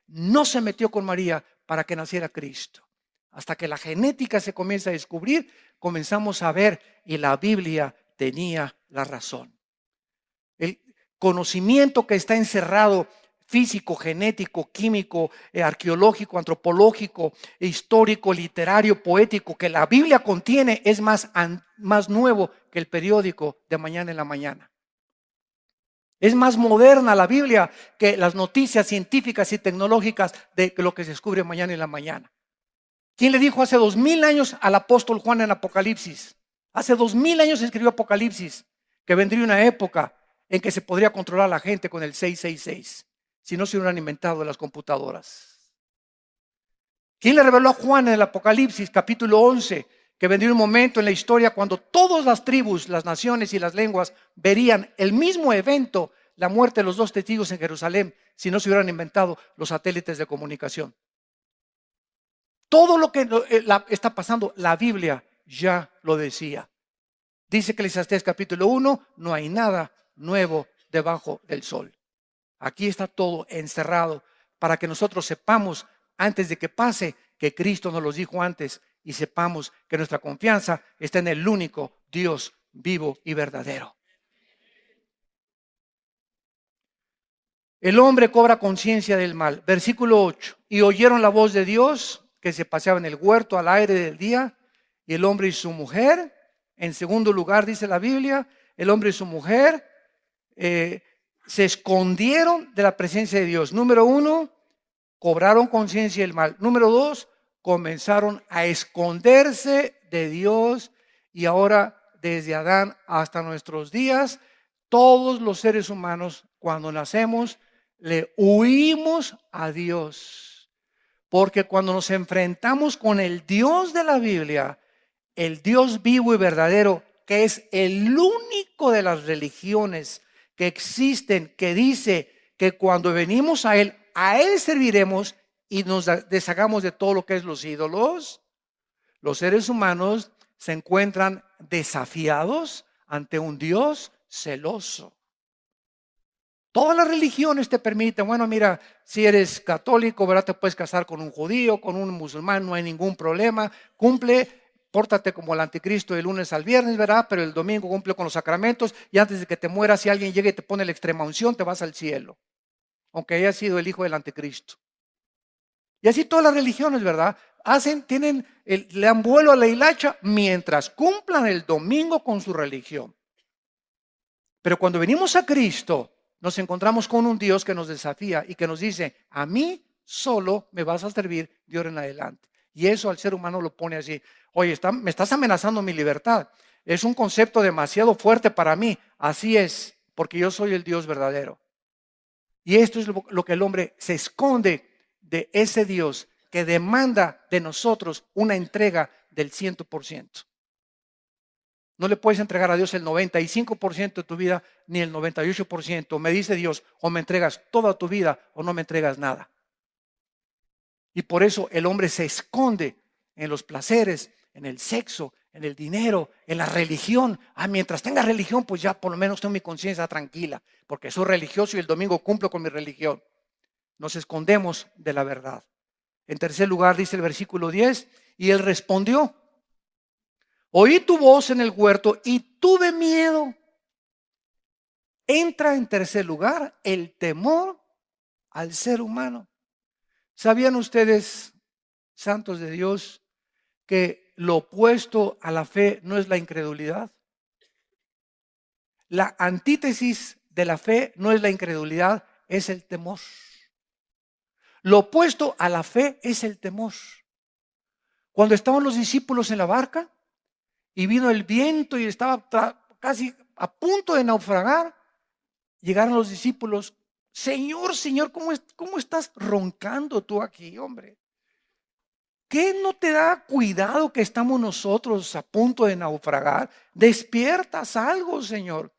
no se metió con María para que naciera Cristo. Hasta que la genética se comienza a descubrir, comenzamos a ver y la Biblia tenía la razón. El conocimiento que está encerrado, físico, genético, químico, arqueológico, antropológico, histórico, literario, poético, que la Biblia contiene, es más nuevo que el periódico de mañana en la mañana. Es más moderna la Biblia que las noticias científicas y tecnológicas de lo que se descubre mañana en la mañana. ¿Quién le dijo hace 2000 años al apóstol Juan en Apocalipsis? Hace 2000 años escribió Apocalipsis, que vendría una época en que se podría controlar a la gente con el 666, si no se hubieran inventado las computadoras. ¿Quién le reveló a Juan en el Apocalipsis capítulo 11? Que vendría un momento en la historia cuando todas las tribus, las naciones y las lenguas verían el mismo evento, la muerte de los 2 testigos en Jerusalén, si no se hubieran inventado los satélites de comunicación. Todo lo que está pasando, la Biblia ya lo decía. Dice Eclesiastés capítulo 1, no hay nada nuevo debajo del sol. Aquí está todo encerrado para que nosotros sepamos antes de que pase que Cristo nos lo dijo antes y sepamos que nuestra confianza está en el único Dios vivo y verdadero. El hombre cobra conciencia del mal. Versículo 8. Y oyeron la voz de Dios que se paseaba en el huerto al aire del día, y el hombre y su mujer. En segundo lugar dice la Biblia, el hombre y su mujer se escondieron de la presencia de Dios. Número 1, cobraron conciencia del mal. Número 2, comenzaron a esconderse de Dios. Y ahora, desde Adán hasta nuestros días, todos los seres humanos, cuando nacemos, le huimos a Dios. Porque cuando nos enfrentamos con el Dios de la Biblia, el Dios vivo y verdadero, que es el único de las religiones que existen, que dice que cuando venimos a Él serviremos y nos deshagamos de todo lo que es los ídolos. Los seres humanos se encuentran desafiados ante un Dios celoso. Todas las religiones te permiten, bueno, mira, si eres católico, ¿verdad? Te puedes casar con un judío, con un musulmán, no hay ningún problema. Pórtate como el anticristo de lunes al viernes, ¿verdad? Pero el domingo cumple con los sacramentos y antes de que te mueras, si alguien llega y te pone la extrema unción, te vas al cielo, aunque haya sido el hijo del anticristo. Y así todas las religiones, ¿verdad? Le dan vuelo a la hilacha mientras cumplan el domingo con su religión. Pero cuando venimos a Cristo, nos encontramos con un Dios que nos desafía y que nos dice, a mí solo me vas a servir de ahora en adelante. Y eso al ser humano lo pone así, oye, me estás amenazando mi libertad. Es un concepto demasiado fuerte para mí. Así es, porque yo soy el Dios verdadero. Y esto es lo que el hombre se esconde de ese Dios que demanda de nosotros una entrega del 100%. No le puedes entregar a Dios el 95% de tu vida, ni el 98%. Me dice Dios, o me entregas toda tu vida o no me entregas nada. Y por eso el hombre se esconde en los placeres, en el sexo, en el dinero, en la religión. Mientras tenga religión, pues ya por lo menos tengo mi conciencia tranquila, porque soy religioso y el domingo cumplo con mi religión. Nos escondemos de la verdad. En tercer lugar, dice el versículo 10, y él respondió, oí tu voz en el huerto y tuve miedo. Entra en tercer lugar el temor al ser humano. ¿Sabían ustedes, santos de Dios, que lo opuesto a la fe no es la incredulidad? La antítesis de la fe no es la incredulidad, es el temor. Lo opuesto a la fe es el temor. Cuando estaban los discípulos en la barca y vino el viento y estaba casi a punto de naufragar, llegaron los discípulos. Señor, Señor, ¿cómo estás roncando tú aquí, hombre? ¿Qué no te da cuidado que estamos nosotros a punto de naufragar? Despiertas algo, Señor.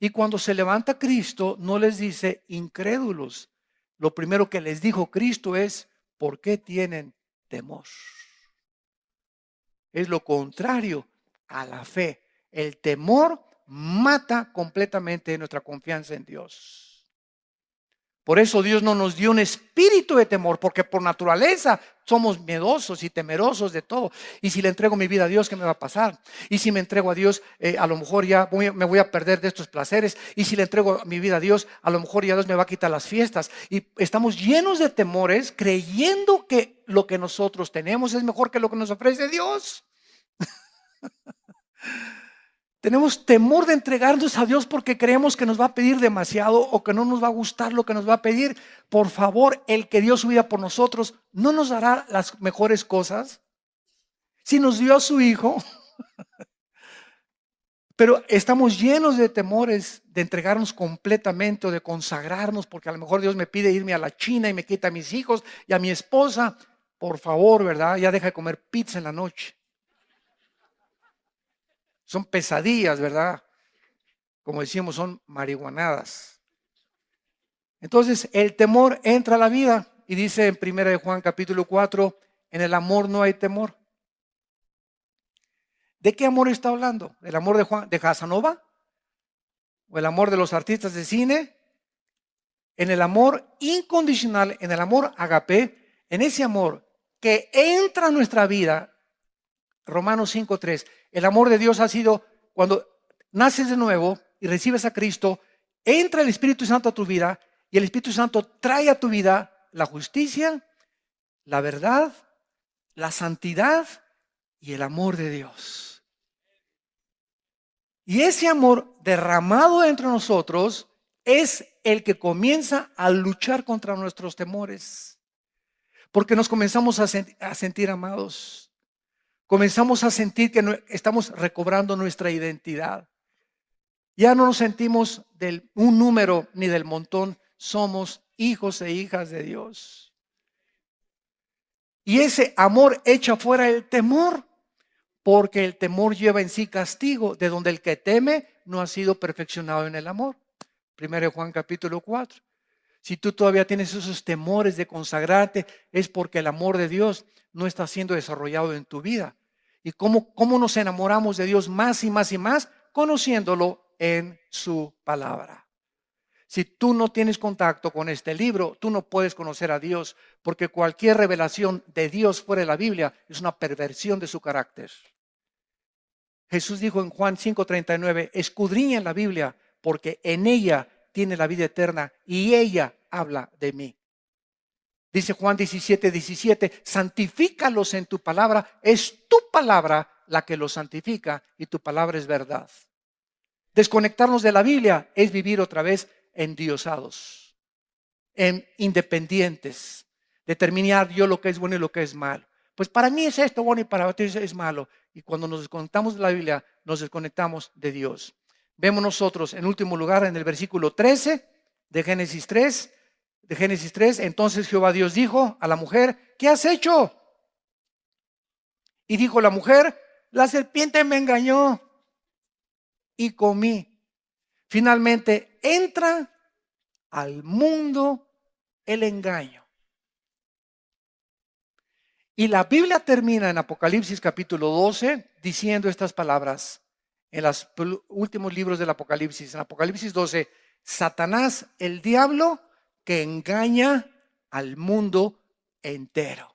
Y cuando se levanta Cristo, no les dice incrédulos. Lo primero que les dijo Cristo es, ¿por qué tienen temor? Es lo contrario a la fe. El temor mata completamente nuestra confianza en Dios. Por eso Dios no nos dio un espíritu de temor, porque por naturaleza somos miedosos y temerosos de todo. Y si le entrego mi vida a Dios, ¿qué me va a pasar? Y si me entrego a Dios, a lo mejor ya me voy a perder de estos placeres. Y si le entrego mi vida a Dios, a lo mejor ya Dios me va a quitar las fiestas. Y estamos llenos de temores, creyendo que lo que nosotros tenemos es mejor que lo que nos ofrece Dios. Tenemos temor de entregarnos a Dios porque creemos que nos va a pedir demasiado o que no nos va a gustar lo que nos va a pedir. Por favor, el que dio su vida por nosotros, ¿no nos dará las mejores cosas? Si nos dio a su Hijo. Pero estamos llenos de temores de entregarnos completamente o de consagrarnos, porque a lo mejor Dios me pide irme a la China y me quita a mis hijos y a mi esposa. Por favor, ¿verdad? Ya deja de comer pizza en la noche. Son pesadillas, ¿verdad? Como decimos, son marihuanadas. Entonces, el temor entra a la vida y dice en 1 Juan capítulo 4, en el amor no hay temor. ¿De qué amor está hablando? ¿El amor de Casanova? ¿O el amor de los artistas de cine? En el amor incondicional, en el amor agape, en ese amor que entra a nuestra vida, Romanos 5:3, el amor de Dios ha sido cuando naces de nuevo y recibes a Cristo, entra el Espíritu Santo a tu vida y el Espíritu Santo trae a tu vida la justicia, la verdad, la santidad y el amor de Dios. Y ese amor derramado entre nosotros es el que comienza a luchar contra nuestros temores, porque nos comenzamos a sentir amados. Comenzamos a sentir que estamos recobrando nuestra identidad. Ya no nos sentimos un número ni del montón. Somos hijos e hijas de Dios. Y ese amor echa fuera el temor, porque el temor lleva en sí castigo, de donde el que teme no ha sido perfeccionado en el amor. 1 Juan capítulo 4. Si tú todavía tienes esos temores de consagrarte, es porque el amor de Dios no está siendo desarrollado en tu vida. ¿Y cómo nos enamoramos de Dios más y más y más? Conociéndolo en su palabra. Si tú no tienes contacto con este libro, tú no puedes conocer a Dios, porque cualquier revelación de Dios fuera de la Biblia es una perversión de su carácter. Jesús dijo en Juan 5:39, escudriñen la Biblia, porque en ella tiene la vida eterna y ella habla de mí. Dice Juan 17:17, santifícalos en tu palabra, es tu palabra la que los santifica y tu palabra es verdad. Desconectarnos de la Biblia es vivir otra vez endiosados, en independientes, determinar yo lo que es bueno y lo que es malo. Pues para mí es esto bueno y para ti es malo. Y cuando nos desconectamos de la Biblia, nos desconectamos de Dios. Vemos nosotros en último lugar en el versículo 13 de Génesis 3. De Génesis 3, entonces Jehová Dios dijo a la mujer, ¿qué has hecho? Y dijo la mujer, la serpiente me engañó y comí. Finalmente entra al mundo el engaño. Y la Biblia termina en Apocalipsis capítulo 12 diciendo estas palabras en los últimos libros del Apocalipsis. En Apocalipsis 12, Satanás, el diablo, que engaña al mundo entero.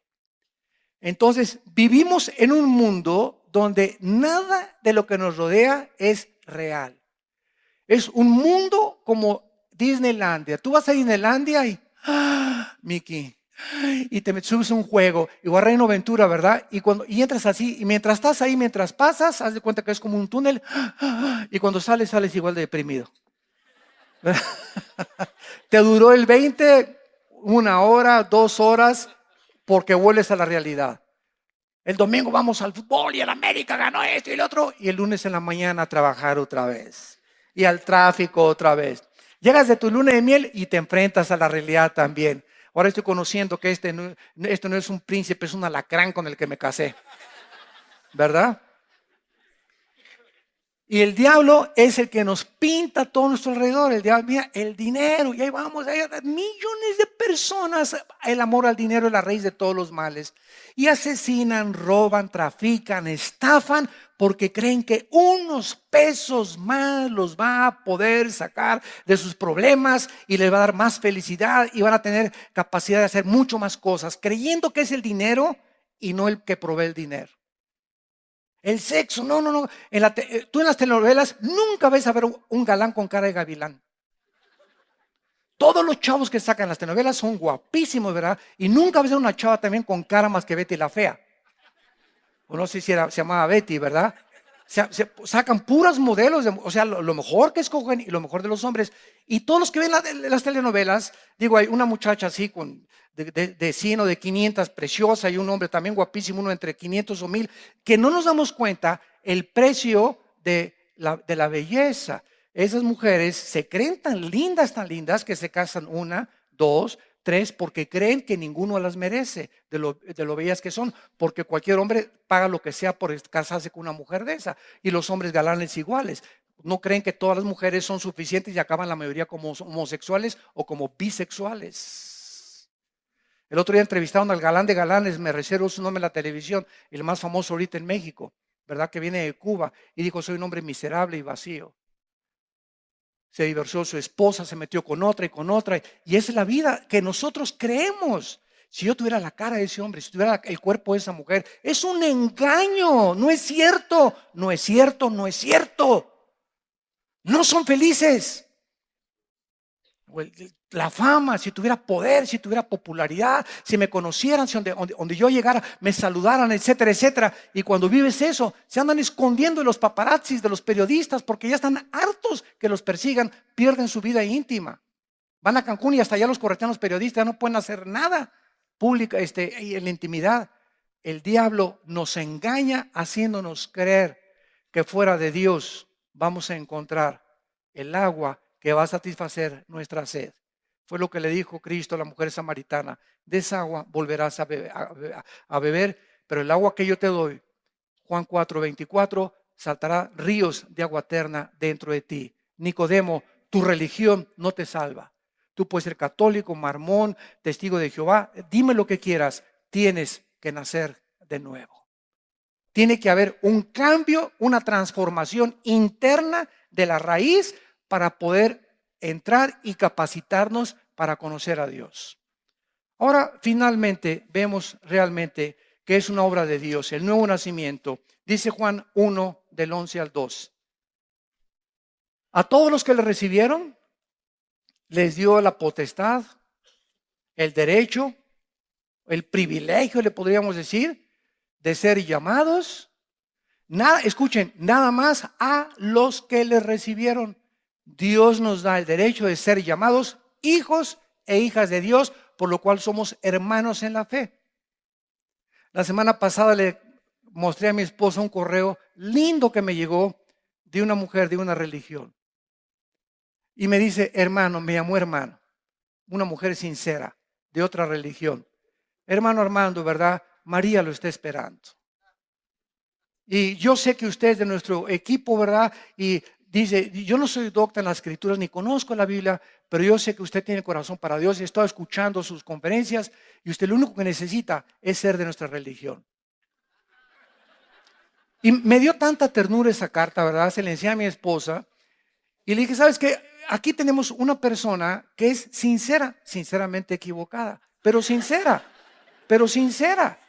Entonces, vivimos en un mundo donde nada de lo que nos rodea es real. Es un mundo como Disneylandia. Tú vas a Disneylandia y, Mickey, y te subes a un juego, igual Reino Aventura, ¿verdad? Y entras así, y mientras estás ahí, mientras pasas, haz de cuenta que es como un túnel, y cuando sales igual de deprimido. Te duró el 20, 1 hora, 2 horas, porque vuelves a la realidad. El domingo vamos al fútbol y el América ganó esto y el otro, y el lunes en la mañana a trabajar otra vez, y al tráfico otra vez. Llegas de tu luna de miel y te enfrentas a la realidad también. Ahora estoy conociendo que esto no es un príncipe, es un alacrán con el que me casé, ¿verdad? Y el diablo es el que nos pinta todo nuestro alrededor. El diablo, mira, el dinero, y ahí vamos, hay millones de personas. El amor al dinero es la raíz de todos los males. Y asesinan, roban, trafican, estafan, porque creen que unos pesos más los va a poder sacar de sus problemas y les va a dar más felicidad y van a tener capacidad de hacer mucho más cosas, creyendo que es el dinero y no el que provee el dinero. El sexo, no. Tú en las telenovelas nunca ves a ver un galán con cara de gavilán. Todos los chavos que sacan las telenovelas son guapísimos, ¿verdad? Y nunca ves a una chava también con cara más que Betty la Fea. O no sé si se llamaba Betty, ¿verdad? Se sacan puros modelos, o sea, lo mejor que escogen y lo mejor de los hombres. Y todos los que ven las telenovelas, digo, hay una muchacha así de 100 o de 500 preciosa y un hombre también guapísimo, uno entre 500 o 1000, que no nos damos cuenta el precio de la belleza. Esas mujeres se creen tan lindas que se casan 1, 2, 3, porque creen que ninguno las merece de lo bellas que son, porque cualquier hombre paga lo que sea por casarse con una mujer de esa, y los hombres galanes iguales. No creen que todas las mujeres son suficientes y acaban la mayoría como homosexuales o como bisexuales. El otro día entrevistaron al galán de galanes, me reservo su nombre en la televisión, el más famoso ahorita en México, ¿verdad? Que viene de Cuba, y dijo, soy un hombre miserable y vacío. Se divorció de su esposa, se metió con otra, y esa es la vida que nosotros creemos. Si yo tuviera la cara de ese hombre, si tuviera el cuerpo de esa mujer, es un engaño, no es cierto, no es cierto, no es cierto. No son felices. La fama, si tuviera poder, si tuviera popularidad, si me conocieran, si donde yo llegara, me saludaran, etcétera, etcétera. Y cuando vives eso, se andan escondiendo de los paparazzis, de los periodistas, porque ya están hartos que los persigan, pierden su vida íntima. Van a Cancún y hasta allá los corretean los periodistas, no pueden hacer nada pública en la intimidad. El diablo nos engaña haciéndonos creer que fuera de Dios vamos a encontrar el agua que va a satisfacer nuestra sed. Fue lo que le dijo Cristo a la mujer samaritana. De esa agua volverás a beber, pero el agua que yo te doy, Juan 4:24, saltará ríos de agua eterna dentro de ti. Nicodemo, tu religión no te salva. Tú puedes ser católico, mormón, testigo de Jehová. Dime lo que quieras. Tienes que nacer de nuevo. Tiene que haber un cambio, una transformación interna de la raíz para poder entrar y capacitarnos para conocer a Dios. Ahora, finalmente, vemos realmente que es una obra de Dios, el nuevo nacimiento. Dice Juan 1, del 11 al 2. A todos los que le recibieron, les dio la potestad, el derecho, el privilegio, le podríamos decir, de ser llamados. Nada, escuchen, nada más a los que le recibieron. Dios nos da el derecho de ser llamados hijos e hijas de Dios, por lo cual somos hermanos en la fe. La semana pasada le mostré a mi esposa un correo lindo que me llegó de una mujer de una religión. Y me dice, hermano, me llamó hermano, una mujer sincera de otra religión. Hermano Armando, ¿verdad? María lo está esperando. Y yo sé que usted es de nuestro equipo, ¿verdad? Y dice, yo no soy docta en las escrituras ni conozco la Biblia, pero yo sé que usted tiene corazón para Dios y he estado escuchando sus conferencias y usted lo único que necesita es ser de nuestra religión. Y me dio tanta ternura esa carta, ¿verdad? Se la enseñé a mi esposa y le dije, ¿sabes qué? Aquí tenemos una persona que es sincera, sinceramente equivocada, pero sincera, pero sincera.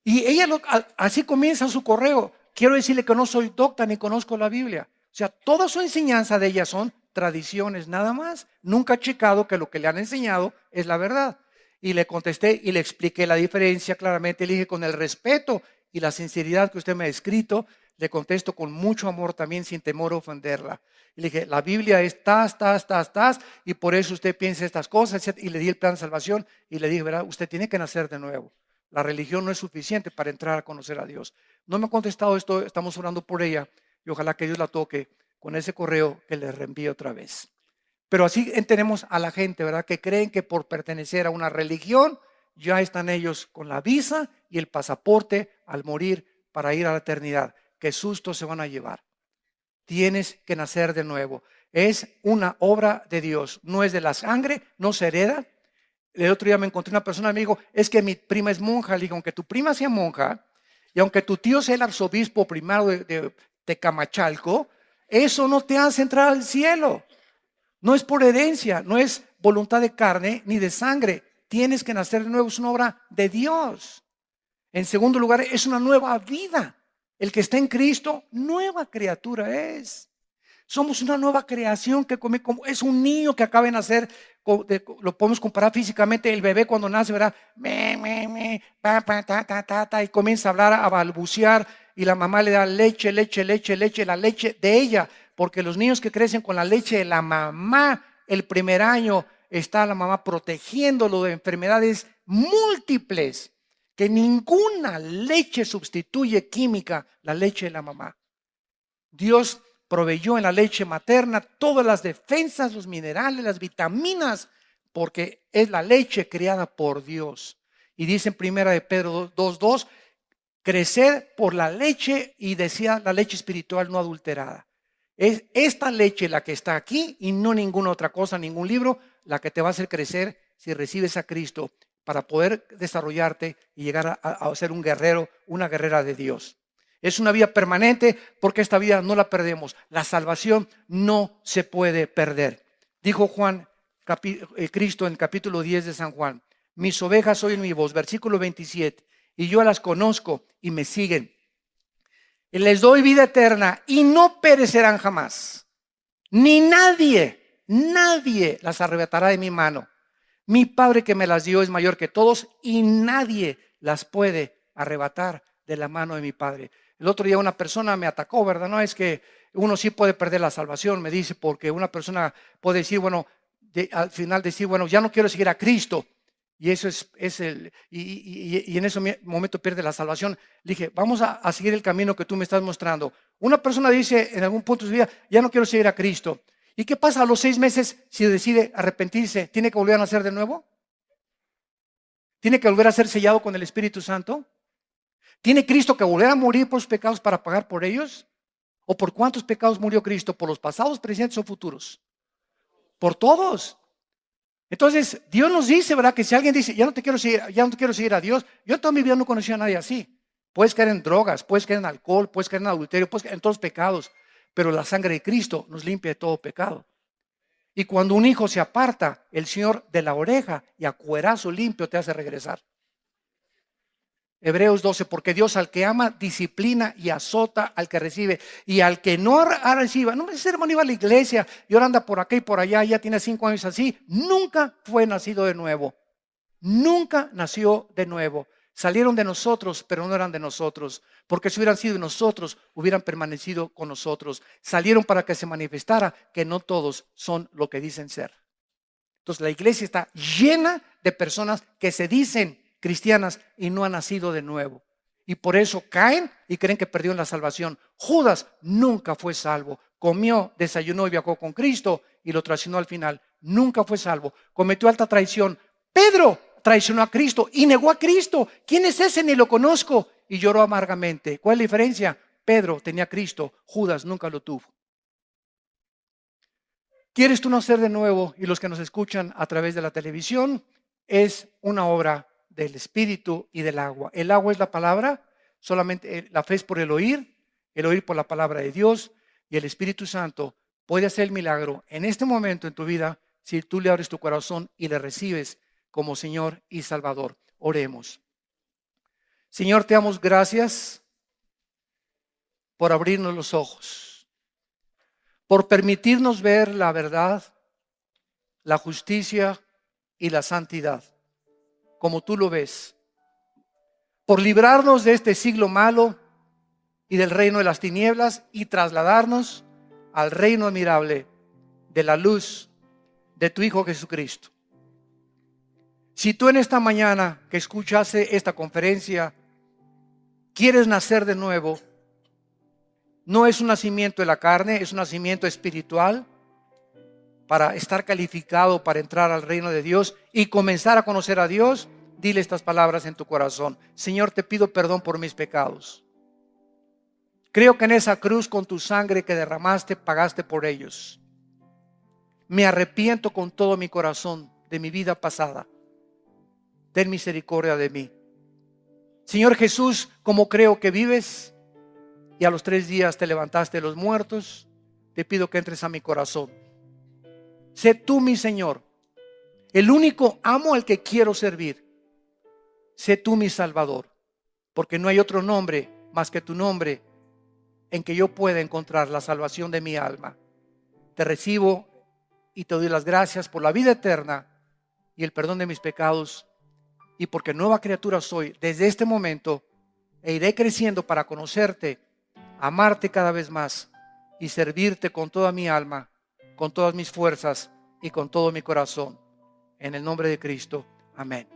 Y ella así comienza su correo. Quiero decirle que no soy docta ni conozco la Biblia. O sea, toda su enseñanza de ella son tradiciones nada más. Nunca ha checado que lo que le han enseñado es la verdad. Y le contesté y le expliqué la diferencia claramente. Le dije, con el respeto y la sinceridad que usted me ha escrito, le contesto con mucho amor también, sin temor a ofenderla. Y le dije, la Biblia es tas, y por eso usted piensa estas cosas. Y le di el plan de salvación y le dije, ¿verdad? Usted tiene que nacer de nuevo. La religión no es suficiente para entrar a conocer a Dios. No me ha contestado esto, estamos orando por ella y ojalá que Dios la toque con ese correo que le reenvíe otra vez. Pero así tenemos a la gente, ¿verdad? Que creen que por pertenecer a una religión ya están ellos con la visa y el pasaporte al morir para ir a la eternidad. Qué susto se van a llevar. Tienes que nacer de nuevo. Es una obra de Dios, no es de la sangre, no se hereda. El otro día me encontré una persona y me dijo, es que mi prima es monja. Le digo, aunque tu prima sea monja y aunque tu tío sea el arzobispo primado de Tecamachalco, eso no te hace entrar al cielo. No es por herencia, no es voluntad de carne ni de sangre. Tienes que nacer de nuevo, es una obra de Dios. En segundo lugar, es una nueva vida. El que está en Cristo, nueva criatura es. Somos una nueva creación que come como es un niño que acaba de nacer. Lo podemos comparar físicamente. El bebé cuando nace, ¿verdad? Y comienza a hablar, a balbucear. Y la mamá le da leche, la leche de ella. Porque los niños que crecen con la leche de la mamá, el primer año está la mamá protegiéndolo de enfermedades múltiples. Que ninguna leche sustituye química la leche de la mamá. Dios proveyó en la leche materna todas las defensas, los minerales, las vitaminas, porque es la leche creada por Dios. Y dice en primera de Pedro 2:2, crecer por la leche, y decía la leche espiritual no adulterada. Es esta leche la que está aquí y no ninguna otra cosa, ningún libro, la que te va a hacer crecer si recibes a Cristo para poder desarrollarte y llegar a ser un guerrero, una guerrera de Dios. Es una vida permanente porque esta vida no la perdemos. La salvación no se puede perder. Dijo Cristo en el capítulo 10 de San Juan, mis ovejas oyen mi voz, versículo 27, y yo las conozco y me siguen. Y les doy vida eterna y no perecerán jamás. Ni nadie las arrebatará de mi mano. Mi Padre que me las dio es mayor que todos y nadie las puede arrebatar de la mano de mi Padre. El otro día una persona me atacó, ¿verdad? No es que uno sí puede perder la salvación, me dice, porque una persona puede decir, bueno, al final decir, bueno, ya no quiero seguir a Cristo. Y eso y en ese momento pierde la salvación. Le dije, vamos a seguir el camino que tú me estás mostrando. Una persona dice en algún punto de su vida, ya no quiero seguir a Cristo. ¿Y qué pasa a los 6 meses si decide arrepentirse? ¿Tiene que volver a nacer de nuevo? ¿Tiene que volver a ser sellado con el Espíritu Santo? ¿Tiene Cristo que volver a morir por sus pecados para pagar por ellos? ¿O por cuántos pecados murió Cristo? ¿Por los pasados, presentes o futuros? por todos. Entonces, Dios nos dice, ¿verdad? Que si alguien dice, ya no quiero seguir a Dios. Yo en toda mi vida no conocí a nadie así. Puedes caer en drogas, puedes caer en alcohol, puedes caer en adulterio, puedes caer en todos los pecados. Pero la sangre de Cristo nos limpia de todo pecado. Y cuando un hijo se aparta, el Señor de la oreja y a cuerazo limpio te hace regresar. Hebreos 12, porque Dios al que ama disciplina y azota al que recibe, y al que no reciba, no, ese hermano iba a la iglesia y ahora anda por acá y por allá, ya tiene 5 años así, nunca fue nacido de nuevo, nunca nació de nuevo. Salieron de nosotros, pero no eran de nosotros, porque si hubieran sido de nosotros, hubieran permanecido con nosotros. Salieron para que se manifestara que no todos son lo que dicen ser. Entonces la iglesia está llena de personas que se dicen cristianas y no han nacido de nuevo. Y por eso caen y creen que perdieron la salvación. Judas nunca fue salvo. Comió, desayunó y viajó con Cristo y lo traicionó al final. Nunca fue salvo. Cometió alta traición. Pedro traicionó a Cristo y negó a Cristo. ¿Quién es ese? Ni lo conozco. Y lloró amargamente. ¿Cuál es la diferencia? Pedro tenía a Cristo. Judas nunca lo tuvo. ¿Quieres tú nacer de nuevo? Y los que nos escuchan a través de la televisión, es una obra del Espíritu y del agua. El agua es la palabra, solamente la fe es por el oír por la palabra de Dios, y el Espíritu Santo puede hacer el milagro en este momento en tu vida si tú le abres tu corazón y le recibes como Señor y Salvador. Oremos. Señor, te damos gracias por abrirnos los ojos, por permitirnos ver la verdad, la justicia y la santidad como tú lo ves, por librarnos de este siglo malo y del reino de las tinieblas y trasladarnos al reino admirable de la luz de tu Hijo Jesucristo. Si tú en esta mañana que escuchaste esta conferencia quieres nacer de nuevo, no es un nacimiento de la carne, es un nacimiento espiritual para estar calificado para entrar al reino de Dios y comenzar a conocer a Dios. Dile estas palabras en tu corazón: Señor, te pido perdón por mis pecados. Creo que en esa cruz con tu sangre que derramaste, pagaste por ellos. Me arrepiento con todo mi corazón de mi vida pasada. Ten misericordia de mí. Señor Jesús, como creo que vives y a los 3 días te levantaste de los muertos, te pido que entres a mi corazón. Sé tú mi Señor, el único amo al que quiero servir. Sé tú mi Salvador, porque no hay otro nombre más que tu nombre en que yo pueda encontrar la salvación de mi alma. Te recibo y te doy las gracias por la vida eterna y el perdón de mis pecados, y porque nueva criatura soy desde este momento, e iré creciendo para conocerte, amarte cada vez más y servirte con toda mi alma, con todas mis fuerzas y con todo mi corazón. En el nombre de Cristo. Amén.